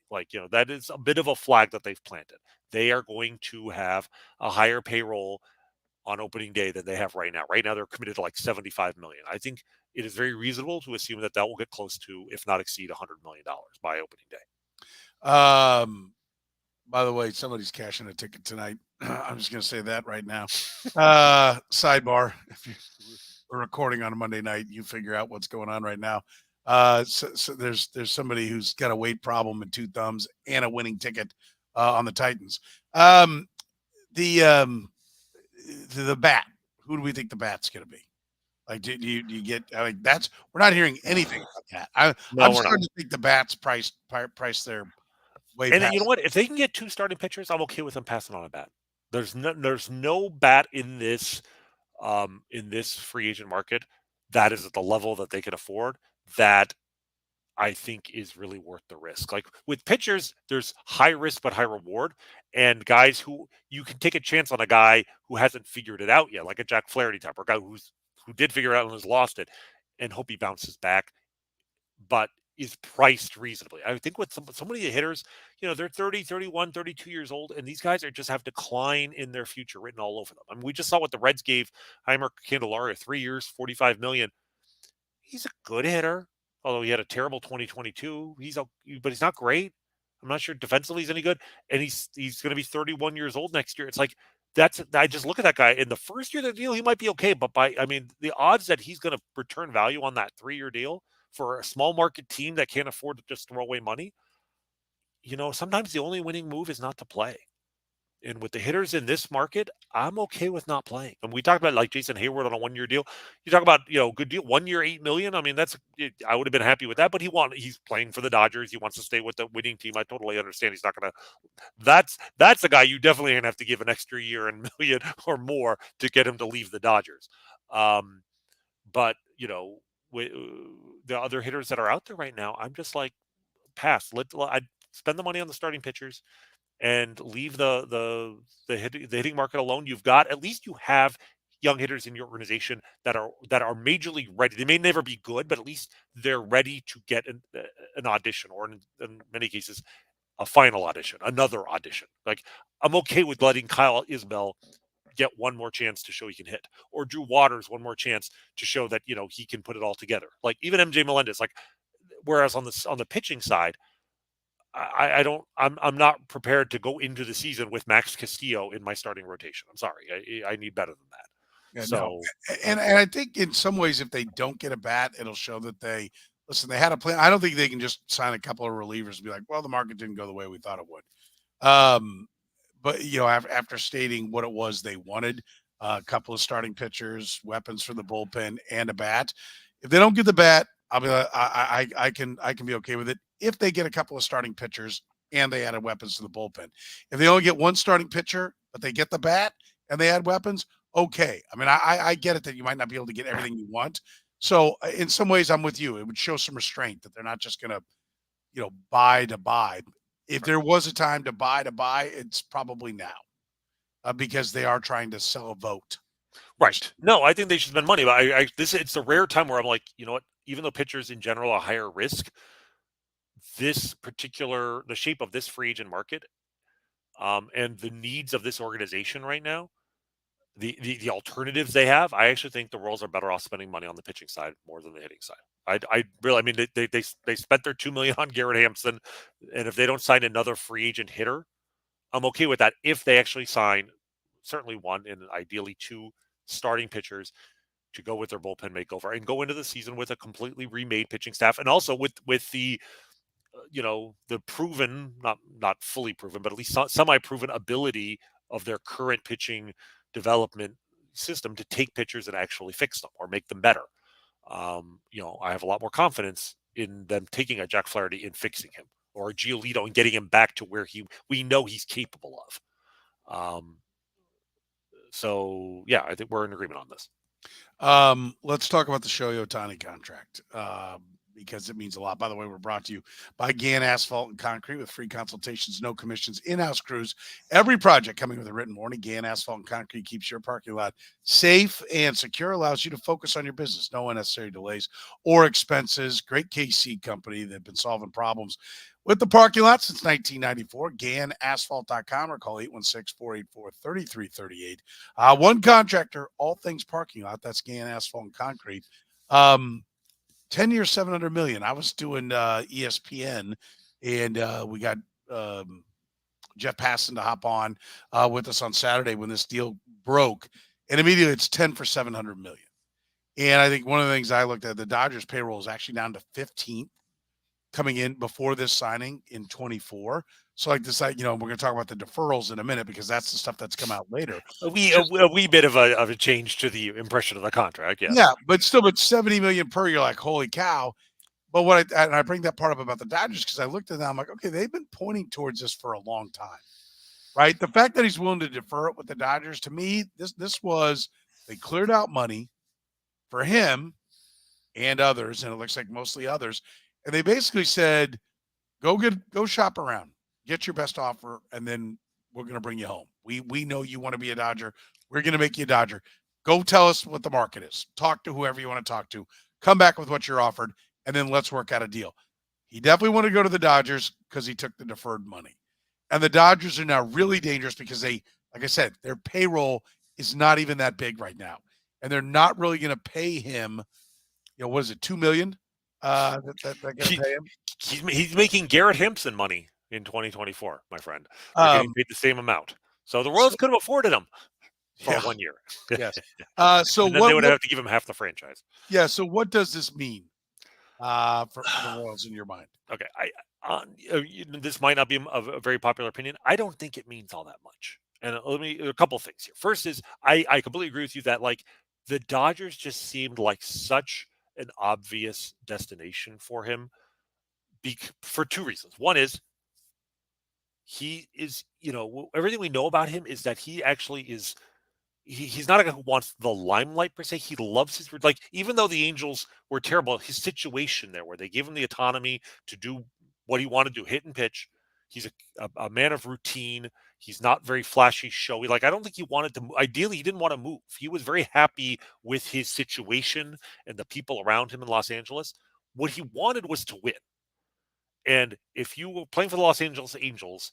That is a bit of a flag that they've planted. They are going to have a higher payroll on opening day than they have right now. Right now, they're committed to $75 million. I think it is very reasonable to assume that will get close to, if not exceed, $100 million by opening day. By the way, somebody's cashing a ticket tonight. I'm just going to say that right now. Sidebar: if we're recording on a Monday night, you figure out what's going on right now. So there's somebody who's got a weight problem and two thumbs and a winning ticket on the Titans. The bat. Who do we think the bat's going to be? Do you get? We're not hearing anything about that. I'm starting to think the bat's priced their way. And you know what? If they can get two starting pitchers, I'm okay with them passing on a bat. There's no bat in this free agent market that is at the level that they can afford that I think is really worth the risk. With pitchers, there's high risk but high reward, and guys who you can take a chance on, a guy who hasn't figured it out yet, like a Jack Flaherty type, or a guy who did figure it out and has lost it, and hope he bounces back, but is priced reasonably. I think with some of the hitters, they're 30, 31, 32 years old, and these guys just have decline in their future written all over them. I mean, we just saw what the Reds gave Heimer Candelaria, 3 years, $45 million. He's a good hitter, although he had a terrible 2022. But he's not great. I'm not sure defensively he's any good, and he's going to be 31 years old next year. It's I just look at that guy in the first year of the deal, he might be okay, but the odds that he's going to return value on that 3-year deal for a small market team that can't afford to just throw away money, sometimes the only winning move is not to play. And with the hitters in this market, I'm okay with not playing. And we talked about Jason Hayward on a 1-year deal. You talk about, good deal, 1 year, $8 million. I mean, I would have been happy with that, but he's playing for the Dodgers. He wants to stay with the winning team. I totally understand. He's not going to, that's a guy you definitely going to have to give an extra year and $1 million or more to get him to leave the Dodgers. But, the other hitters that are out there right now, I'm just pass. I'd spend the money on the starting pitchers and leave the hitting market alone. At least you have young hitters in your organization that are major league ready. They may never be good, but at least they're ready to get an audition, or in many cases, a final audition, another audition. I'm okay with letting Kyle Isbell get one more chance to show he can hit, or Drew Waters one more chance to show that he can put it all together. Even MJ Melendez. Whereas on the pitching side, I'm not prepared to go into the season with Max Castillo in my starting rotation. I'm sorry. I need better than that. Yeah, so, no. And I think in some ways, if they don't get a bat, it'll show that they listen, they had a plan. I don't think they can just sign a couple of relievers and be like, well, the market didn't go the way we thought it would. But after stating what it was they wanted, a couple of starting pitchers, weapons for the bullpen, and a bat. If they don't get the bat, I'll be like, I can be okay with it. If they get a couple of starting pitchers and they added weapons to the bullpen, if they only get one starting pitcher but they get the bat and they add weapons, okay. I mean, I get it that you might not be able to get everything you want. So in some ways, I'm with you. It would show some restraint that they're not just going to, buy to buy. If there was a time to buy, it's probably now because they are trying to sell a vote. Right. No, I think they should spend money. But it's a rare time where I'm like, you know what? Even though pitchers in general are higher risk, the shape of this free agent market, and the needs of this organization right now, the alternatives they have, I actually think the Royals are better off spending money on the pitching side more than the hitting side. I really, I mean, they spent their $2 million on Garrett Hampson, and if they don't sign another free agent hitter, I'm okay with that. If they actually sign certainly one and ideally two starting pitchers to go with their bullpen makeover and go into the season with a completely remade pitching staff, and also with the the proven, not fully proven, but at least semi-proven ability of their current pitching development system to take pitchers and actually fix them or make them better. I have a lot more confidence in them taking a Jack Flaherty and fixing him, or a Giolito and getting him back to where we know he's capable of. So yeah, I think we're in agreement on this. Let's talk about the Shohei Ohtani contract because it means a lot. By the way, we're brought to you by Gann Asphalt and Concrete with free consultations, no commissions, in-house crews. Every project coming with a written warning. Gann Asphalt and Concrete keeps your parking lot safe and secure, allows you to focus on your business. No unnecessary delays or expenses. Great KC company. They've been solving problems with the parking lot since 1994. GannAsphalt.com or call 816-484-3338. One contractor, all things parking lot. That's Gann Asphalt and Concrete. 10 years, $700 million. I was doing ESPN, and we got Jeff Passan to hop on with us on Saturday when this deal broke, and immediately it's 10 for $700 million. And I think one of the things I looked at, the Dodgers payroll is actually down to 15th coming in before this signing in 24. So like this, we're going to talk about the deferrals in a minute because that's the stuff that's come out later. A wee bit of a change to the impression of the contract, yes. Yeah, but still, but $70 million per, you're like, holy cow. But I bring that part up about the Dodgers because I looked at them, I'm like, okay, they've been pointing towards this for a long time, right? The fact that he's willing to defer it with the Dodgers, to me, this was, they cleared out money for him and others, and it looks like mostly others, and they basically said, go shop around, get your best offer, and then we're going to bring you home. We know you want to be a Dodger. We're going to make you a Dodger. Go tell us what the market is. Talk to whoever you want to talk to. Come back with what you're offered, and then let's work out a deal. He definitely wanted to go to the Dodgers because he took the deferred money. And the Dodgers are now really dangerous because they, like I said, their payroll is not even that big right now. And they're not really going to pay him, what is it, $2 million? They're going to pay him. He's making Garrett Hampson money in 2024, my friend. They're getting paid the same amount. So the Royals could have afforded him for 1 year. Yes. So then they would have to give him half the franchise. Yeah. So what does this mean for the Royals in your mind? Okay. This might not be a very popular opinion. I don't think it means all that much. And a couple of things here. First is I completely agree with you that like the Dodgers just seemed like such an obvious destination for him for two reasons. One is he is, everything we know about him is that he actually is, he's not a guy who wants the limelight per se. He loves his, like, even though the Angels were terrible, his situation there where they gave him the autonomy to do what he wanted to do, hit and pitch. He's a man of routine. He's not very flashy, showy. Like, I don't think he wanted to, ideally, he didn't want to move. He was very happy with his situation and the people around him in Los Angeles. What he wanted was to win. And if you were playing for the Los Angeles Angels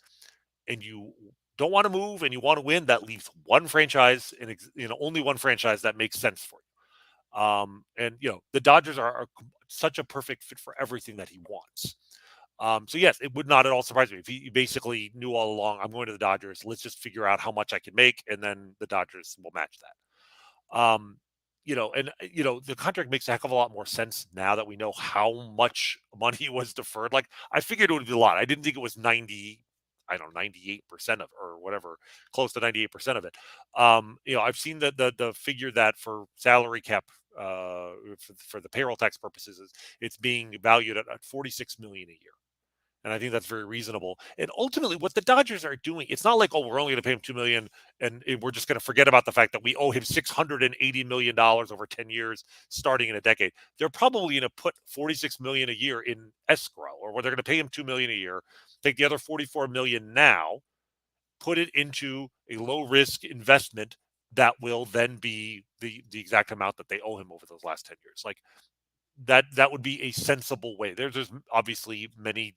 and you don't want to move and you want to win, that leaves one franchise and only one franchise that makes sense for you. And the Dodgers are such a perfect fit for everything that he wants. So yes, it would not at all surprise me if he basically knew all along, I'm going to the Dodgers. Let's just figure out how much I can make, and then the Dodgers will match that. the contract makes a heck of a lot more sense now that we know how much money was deferred. Like, I figured it would be a lot. I didn't think it was 98% of, or whatever, close to 98% of it. I've seen the figure that for salary cap, for the payroll tax purposes, it's being valued at 46 million a year. And I think that's very reasonable. And ultimately, what the Dodgers are doing, it's not like, oh, we're only going to pay him $2 million and we're just going to forget about the fact that we owe him $680 million over 10 years, starting in a decade. They're probably going to put $46 million a year in escrow, or where they're going to pay him $2 million a year, take the other $44 million now, put it into a low risk investment that will then be the exact amount that they owe him over those last 10 years. Like, that would be a sensible way. There's obviously many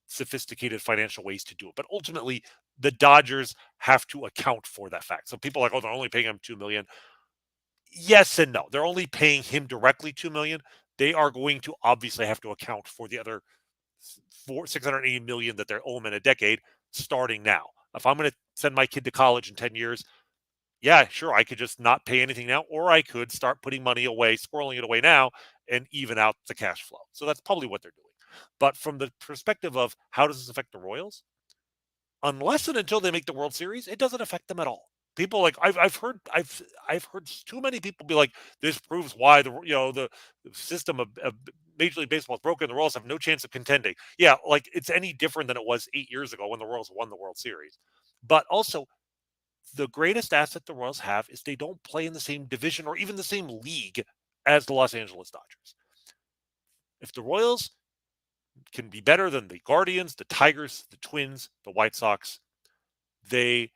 sophisticated financial ways to do it, but ultimately the Dodgers have to account for that fact. So people are like, oh, they're only paying him $2 million. Yes and no. They're only paying him directly $2 million. They are going to obviously have to account for the other $680 million that they're owe him in a decade, starting now. If I'm going to send my kid to college in 10 years, yeah, sure, I could just not pay anything now, or I could start putting money away, squirreling it away now, and even out the cash flow. So that's probably what they're doing. But from the perspective of how does this affect the Royals, unless and until they make the World Series, it doesn't affect them at all. People, like, I've heard too many people be like, this proves why the system of Major League Baseball is broken. The Royals have no chance of contending. Yeah, like, it's any different than it was 8 years ago when the Royals won the World Series. But also, the greatest asset the Royals have is they don't play in the same division or even the same league as the Los Angeles Dodgers. If the Royals can be better than the Guardians, the Tigers, the Twins, the White Sox, they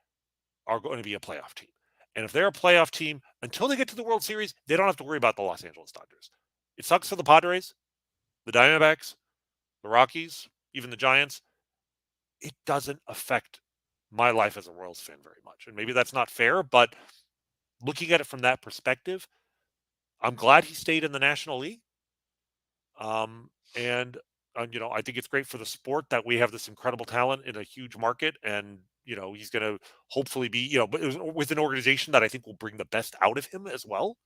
are going to be a playoff team. And if they're a playoff team, until they get to the World Series, they don't have to worry about the Los Angeles Dodgers. It sucks for the Padres, the Diamondbacks, the Rockies, even the Giants. It doesn't affect my life as a Royals fan very much. And maybe that's not fair, but looking at it from that perspective, I'm glad he stayed in the National League. And I think it's great for the sport that we have this incredible talent in a huge market, and he's going to hopefully be with an organization that I think will bring the best out of him as well.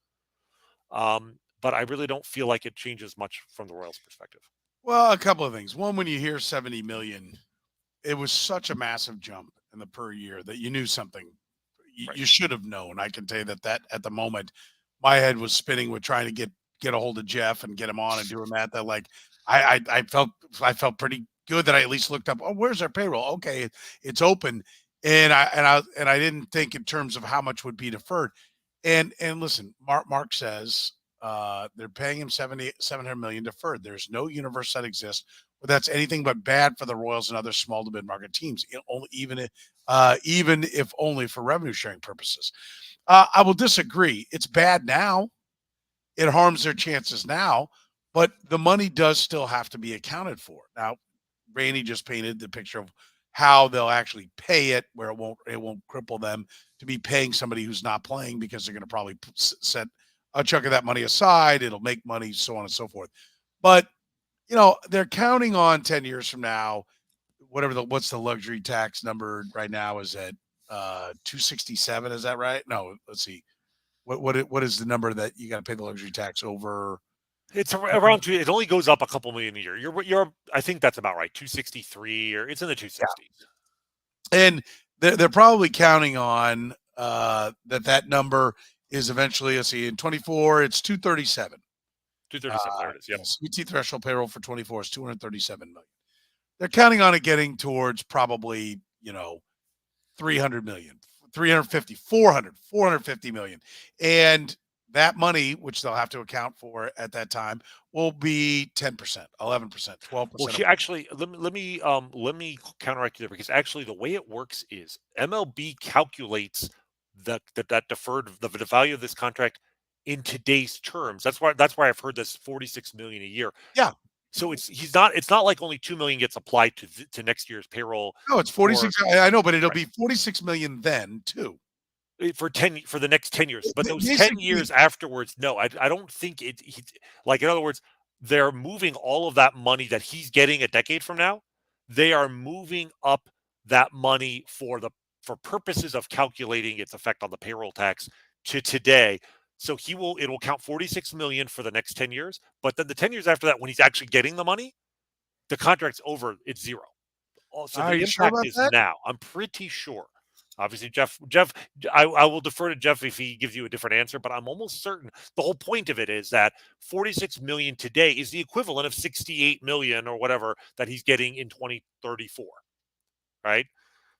But I really don't feel like it changes much from the Royals' perspective. Well, a couple of things. One, when you hear 70 million, it was such a massive jump in the per year that you knew something. Right. You should have known. I can tell you that at the moment, my head was spinning with trying to get a hold of Jeff and get him on and doing that. That, like, I felt pretty good that I at least looked up. Oh, where's our payroll? Okay, it's open, and I didn't think in terms of how much would be deferred. And listen, Mark says they're paying him 700 million deferred. There's no universe that exists where that's anything but bad for the Royals and other small to mid market teams. Even if only for revenue sharing purposes. I will disagree. It's bad now. It harms their chances now, but the money does still have to be accounted for. Now, Rany just painted the picture of how they'll actually pay it, where it won't cripple them to be paying somebody who's not playing, because they're going to probably set a chunk of that money aside. It'll make money, so on and so forth. But they're counting on 10 years from now, what's the luxury tax number right now is at 267. Is that right? No, let's see. What is the number that you got to pay the luxury tax over? It's around two. It only goes up a couple million a year. You're I think that's about right. 263, or it's in the 260s. Yeah. And they're probably counting on that number is eventually, let's see, in 24, it's 237. 237. There it is. Yep. Yes, CT threshold payroll for 24 is 237 million. They're counting on it getting towards probably 300 million, 350, 450 million. And that money, which they'll have to account for at that time, will be 10%, 11%, 12%. Well, actually, let me counteract you there, because actually the way it works is MLB calculates that deferred the value of this contract in today's terms. That's why I've heard this 46 million a year. Yeah. So it's not like only 2 million gets applied to next year's payroll. No, it's 46. I know, but it'll be 46 million then too. For the next 10 years. But those 10 years afterwards, no, I don't think like, in other words, they're moving all of that money that he's getting a decade from now. They are moving up that money for purposes of calculating its effect on the payroll tax to today. So it'll count 46 million for the next 10 years, but then the 10 years after that, when he's actually getting the money, the contract's over, it's zero. So Are the you sure impact about is that? now. I'm pretty sure. Obviously, Jeff, I will defer to Jeff if he gives you a different answer, but I'm almost certain the whole point of it is that 46 million today is the equivalent of 68 million or whatever that he's getting in 2034, right?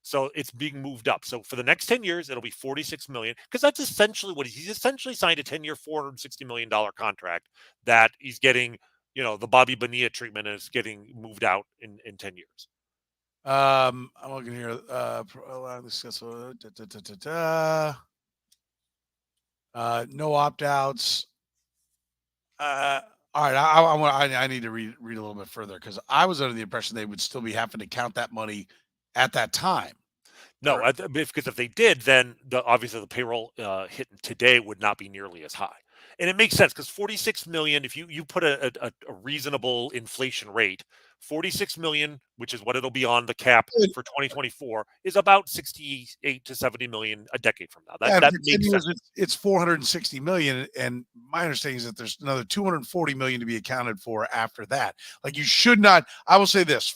So it's being moved up. So for the next 10 years, it'll be 46 million because that's essentially what he's essentially signed a 10-year, $460 million contract that he's getting, the Bobby Bonilla treatment is getting moved out in 10 years. I'm looking here. No opt-outs. All right, I need to read a little bit further because I was under the impression they would still be having to count that money at that time. No, because if they did, then obviously the payroll hit today would not be nearly as high. And it makes sense because 46 million, if you put a reasonable inflation rate, 46 million, which is what it'll be on the cap for 2024, is about 68 to 70 million a decade from now. That for 10 makes years, sense. it's 460 million, and my understanding is that there's another 240 million to be accounted for after that. Like you should not. I will say this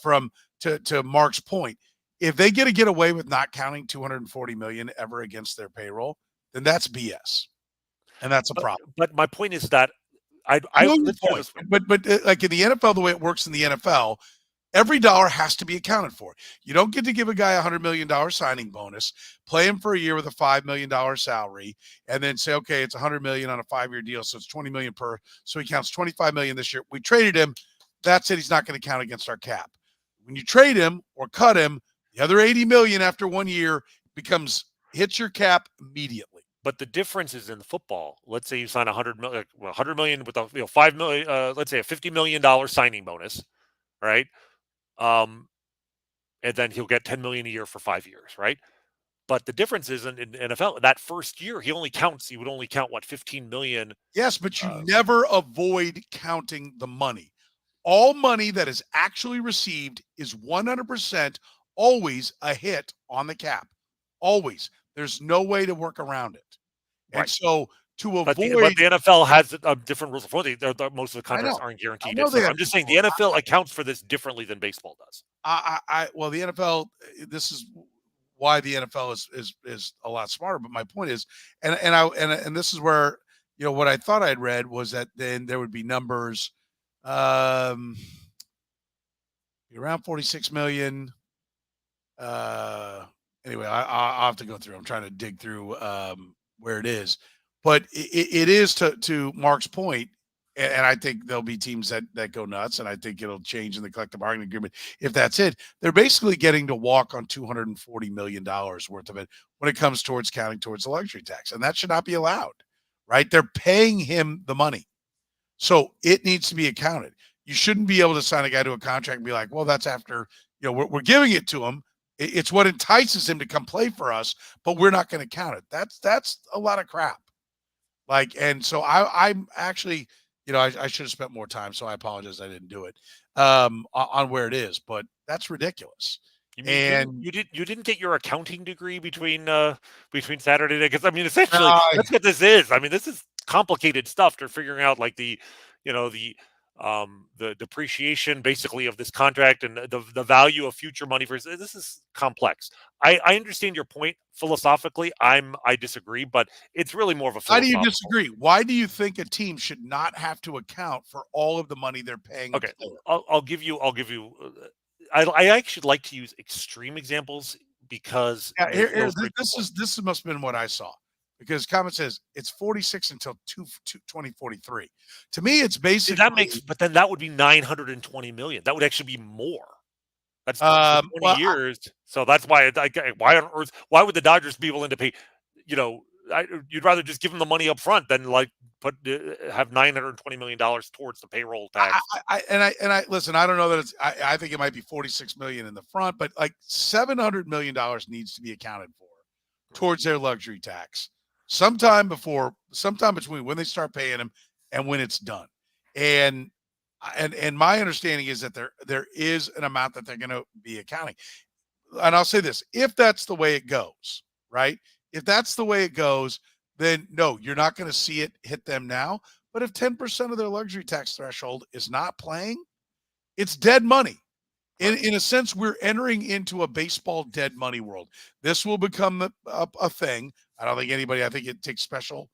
to Mark's point: if they get away with not counting 240 million ever against their payroll, then that's BS, and that's a problem. But my point is that I know your point, but like in the NFL, the way it works in the NFL, every dollar has to be accounted for. You don't get to give a guy $100 million signing bonus, play him for a year with a $5 million salary, and then say, okay, it's $100 million on a 5-year deal, so it's $20 million per. So he counts $25 million this year. We traded him. That's it. He's not going to count against our cap. When you trade him or cut him, the other $80 million after 1 year hits your cap immediately. But the difference is in football. Let's say you sign $100 million with a $5 million, let's say a $50 million signing bonus, right? And then he'll get $10 million a year for 5 years, right? But the difference is in NFL, that first year he would only count what, 15 million. Yes, but you never avoid counting the money. All money that is actually received is 100% always a hit on the cap. Always. There's no way to work around it. Right. And so to avoid, but the NFL has different rules. Most of the contracts aren't guaranteed. I'm just saying the NFL accounts for this differently than baseball does. Well, the NFL. This is why the NFL is a lot smarter. But my point is, and this is where what I thought I'd read was that then there would be numbers, around 46 million. Anyway, I'll have to go through. I'm trying to dig through where it is, but it is to Mark's point, and I think there'll be teams that go nuts, and I think it'll change in the collective bargaining agreement if that's it. They're basically getting to walk on $240 million worth of it when it comes towards counting towards the luxury tax, and that should not be allowed, right? They're paying him the money, so it needs to be accounted. You shouldn't be able to sign a guy to a contract and be like, well, that's after we're giving it to him. It's what entices him to come play for us, but we're not going to count it. That's a lot of crap. And so I'm actually, I should have spent more time. So I apologize. I didn't do it on where it is, but that's ridiculous. You didn't get your accounting degree between Saturday day? Because essentially that's what this is. This is complicated stuff to figuring out the depreciation basically of this contract and the value of future money this is complex. I understand your point philosophically. I disagree, but it's really more of a philosophical. How do you disagree? Why do you think a team should not have to account for all of the money they're paying? Okay, I'll give you. I actually like to use extreme examples because this must have been what I saw. Because comment says it's 46 until 2043. To me, it's basically but then that would be 920 million. That would actually be more. That's 20 years. So that's why why on earth? Why would the Dodgers be willing to pay? You'd rather just give them the money up front than have $920 million towards the payroll tax. I listen. I don't know that I think it might be 46 million in the front, but $700 million needs to be accounted for towards their luxury tax. Sometime between when they start paying him and when it's done. And my understanding is that there is an amount that they're going to be accounting. And I'll say this, if that's the way it goes, right? If that's the way it goes, then no, you're not going to see it hit them now. But if 10% of their luxury tax threshold is not playing, it's dead money. In a sense, we're entering into a baseball dead money world. This will become a thing. I think it takes special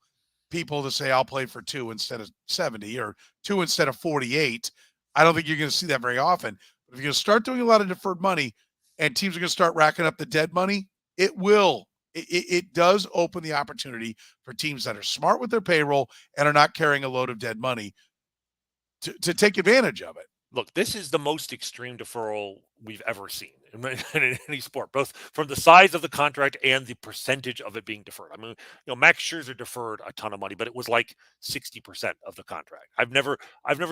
people to say, I'll play for 2 instead of 70 or 2 instead of 48. I don't think you're going to see that very often. But if you're going to start doing a lot of deferred money and teams are going to start racking up the dead money, it will. It does open the opportunity for teams that are smart with their payroll and are not carrying a load of dead money to take advantage of it. Look, this is the most extreme deferral we've ever seen in any sport, both from the size of the contract and the percentage of it being deferred. I mean, Max Scherzer deferred a ton of money, but it was like 60% of the contract. I've never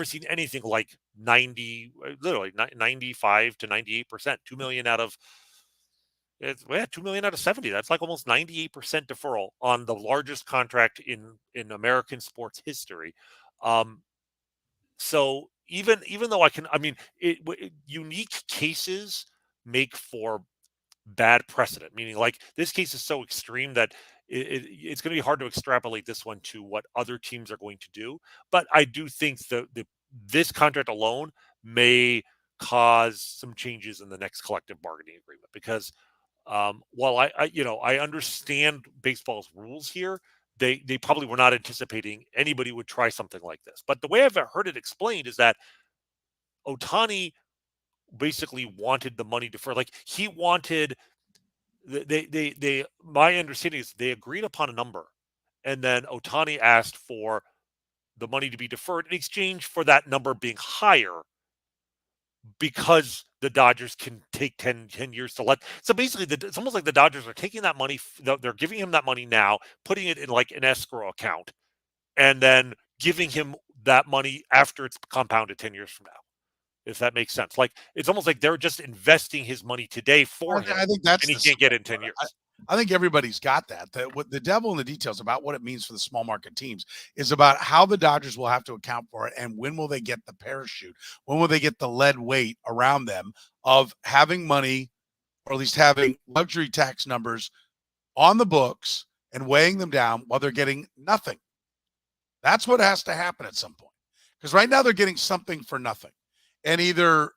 seen anything like 95 to 98%, 2 million out of 2 million out of 70. That's like almost 98% deferral on the largest contract in American sports history. So even though unique cases make for bad precedent, meaning like this case is so extreme that it's going to be hard to extrapolate this one to what other teams are going to do. But I do think this contract alone may cause some changes in the next collective bargaining agreement because while I understand baseball's rules here, they probably were not anticipating anybody would try something like this. But the way I've heard it explained is that Ohtani basically wanted the money deferred. Like he wanted they my understanding is they agreed upon a number, and then Ohtani asked for the money to be deferred in exchange for that number being higher because the Dodgers can take 10 years to let. So basically, it's almost like the Dodgers are taking that money. They're giving him that money now, putting it in like an escrow account, and then giving him that money after it's compounded 10 years from now. If that makes sense. Like it's almost like they're just investing his money today for him. I think that's and he can't get it in 10 years. I think everybody's got that. What the devil in the details about what it means for the small market teams is about how the Dodgers will have to account for it and when will they get the parachute? When will they get the lead weight around them of having money or at least having luxury tax numbers on the books and weighing them down while they're getting nothing? That's what has to happen at some point. Because right now they're getting something for nothing. And either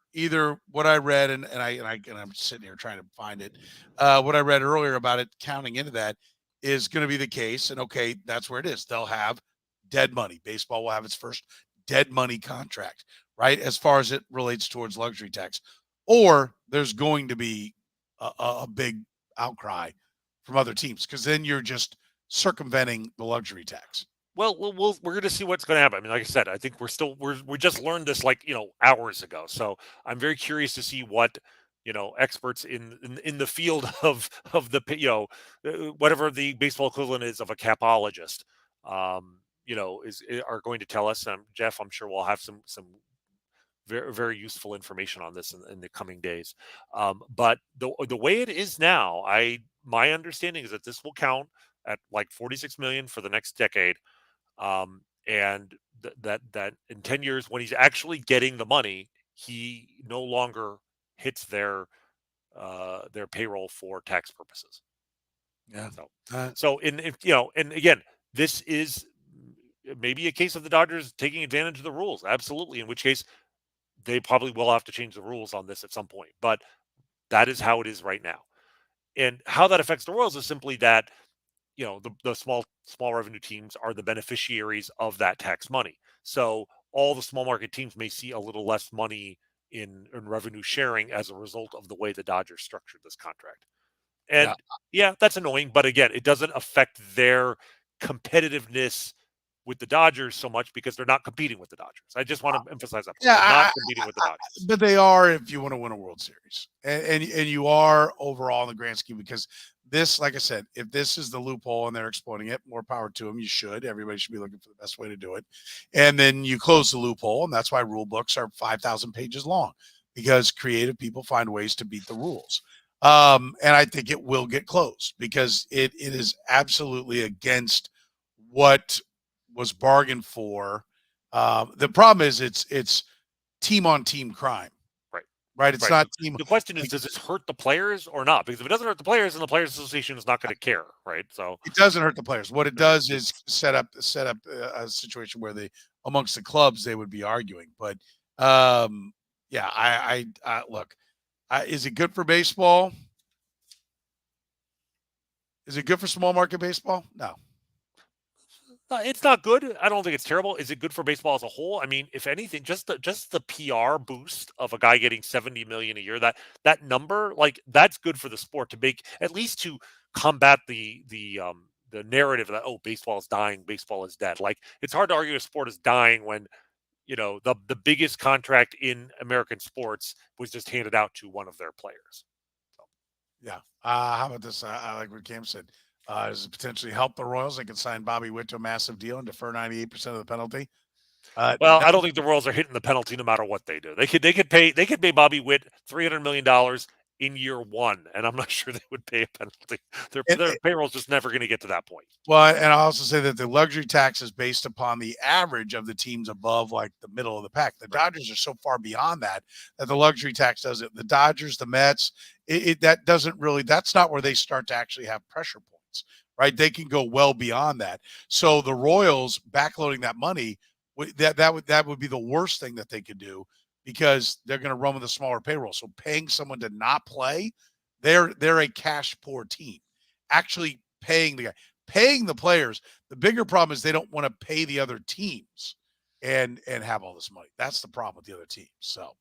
what I read and I'm sitting here trying to find it. What I read earlier about it counting into that is going to be the case. And okay, that's where it is. They'll have dead money. Baseball will have its first dead money contract, right? As far as it relates towards luxury tax, or there's going to be a big outcry from other teams because then you're just circumventing the luxury tax. Well, we're going to see what's going to happen. I mean, like I said, I think we just learned this like hours ago. So I'm very curious to see what experts in the field of the whatever the baseball equivalent is of a capologist, are going to tell us. Jeff, I'm sure we'll have some very very useful information on this in the coming days. But the way it is now, my understanding is that this will count at like 46 million for the next decade. And that in 10 years, when he's actually getting the money, he no longer hits their payroll for tax purposes. Yeah. And again, this is maybe a case of the Dodgers taking advantage of the rules. Absolutely. In which case they probably will have to change the rules on this at some point, but that is how it is right now. And how that affects the Royals is simply that the small revenue teams are the beneficiaries of that tax money. So all the small market teams may see a little less money in revenue sharing as a result of the way the Dodgers structured this contract. And yeah, that's annoying. But again, it doesn't affect their competitiveness with the Dodgers so much because they're not competing with the Dodgers. I just want to emphasize that. Yeah, they're not competing with the Dodgers. But they are if you want to win a World Series. And you are overall in the grand scheme because this, like I said, if this is the loophole and they're exploiting it, more power to them. You should. Everybody should be looking for the best way to do it. And then you close the loophole, and that's why rule books are 5,000 pages long because creative people find ways to beat the rules. And I think it will get closed because it is absolutely against what was bargained for. The problem is it's team on team crime. Right. right? It's Right. not team. The question is, does this hurt the players or not? Because if it doesn't hurt the players, then the Players Association is not going to care, right? So It doesn't hurt the players. What it does is set up a situation where amongst the clubs, they would be arguing. But yeah, I look, is it good for baseball? Is it good for small market baseball? No. It's not good. I don't think it's terrible. Is it good for baseball as a whole? I mean, if anything, just the PR boost of a guy getting 70 million a year, that number, like, that's good for the sport, to make, at least to combat the narrative that, oh, baseball is dying, baseball is dead. Like, it's hard to argue a sport is dying when, the biggest contract in American sports was just handed out to one of their players. So. Yeah. How about this? I like what Cam said. Does it potentially help the Royals? They can sign Bobby Witt to a massive deal and defer 98% of the penalty. Well, I don't think the Royals are hitting the penalty no matter what they do. They could pay Bobby Witt $300 million in year one, and I'm not sure they would pay a penalty. Their payroll's just never going to get to that point. Well, and I also say that the luxury tax is based upon the average of the teams above, like, the middle of the pack. The Dodgers are so far beyond that the luxury tax doesn't. The Dodgers, the Mets, that doesn't really. That's not where they start to actually have pressure points, right? They can go well beyond that. So the Royals backloading that money, that would be the worst thing that they could do, because they're going to run with a smaller payroll. So paying someone to not play, they're a cash poor team. Actually paying the players, the bigger problem is they don't want to pay the other teams and have all this money. That's the problem with the other teams. So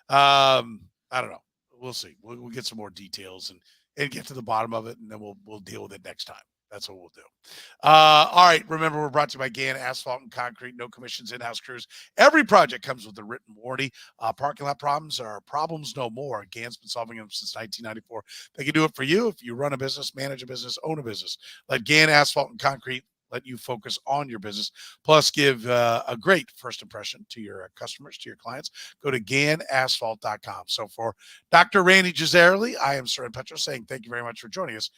I don't know. We'll see. We'll get some more details and get to the bottom of it, and then we'll deal with it next time. That's what we'll do. All right. Remember, we're brought to you by GAN Asphalt and Concrete. No commissions, in-house crews. Every project comes with a written warranty. Parking lot problems are problems no more. GAN's been solving them since 1994. They can do it for you if you run a business, manage a business, own a business. Let GAN Asphalt and Concrete let you focus on your business. Plus, give a great first impression to your customers, to your clients. Go to GANasphalt.com. So for Dr. Rany Jazayerli, I am Soren Petro saying thank you very much for joining us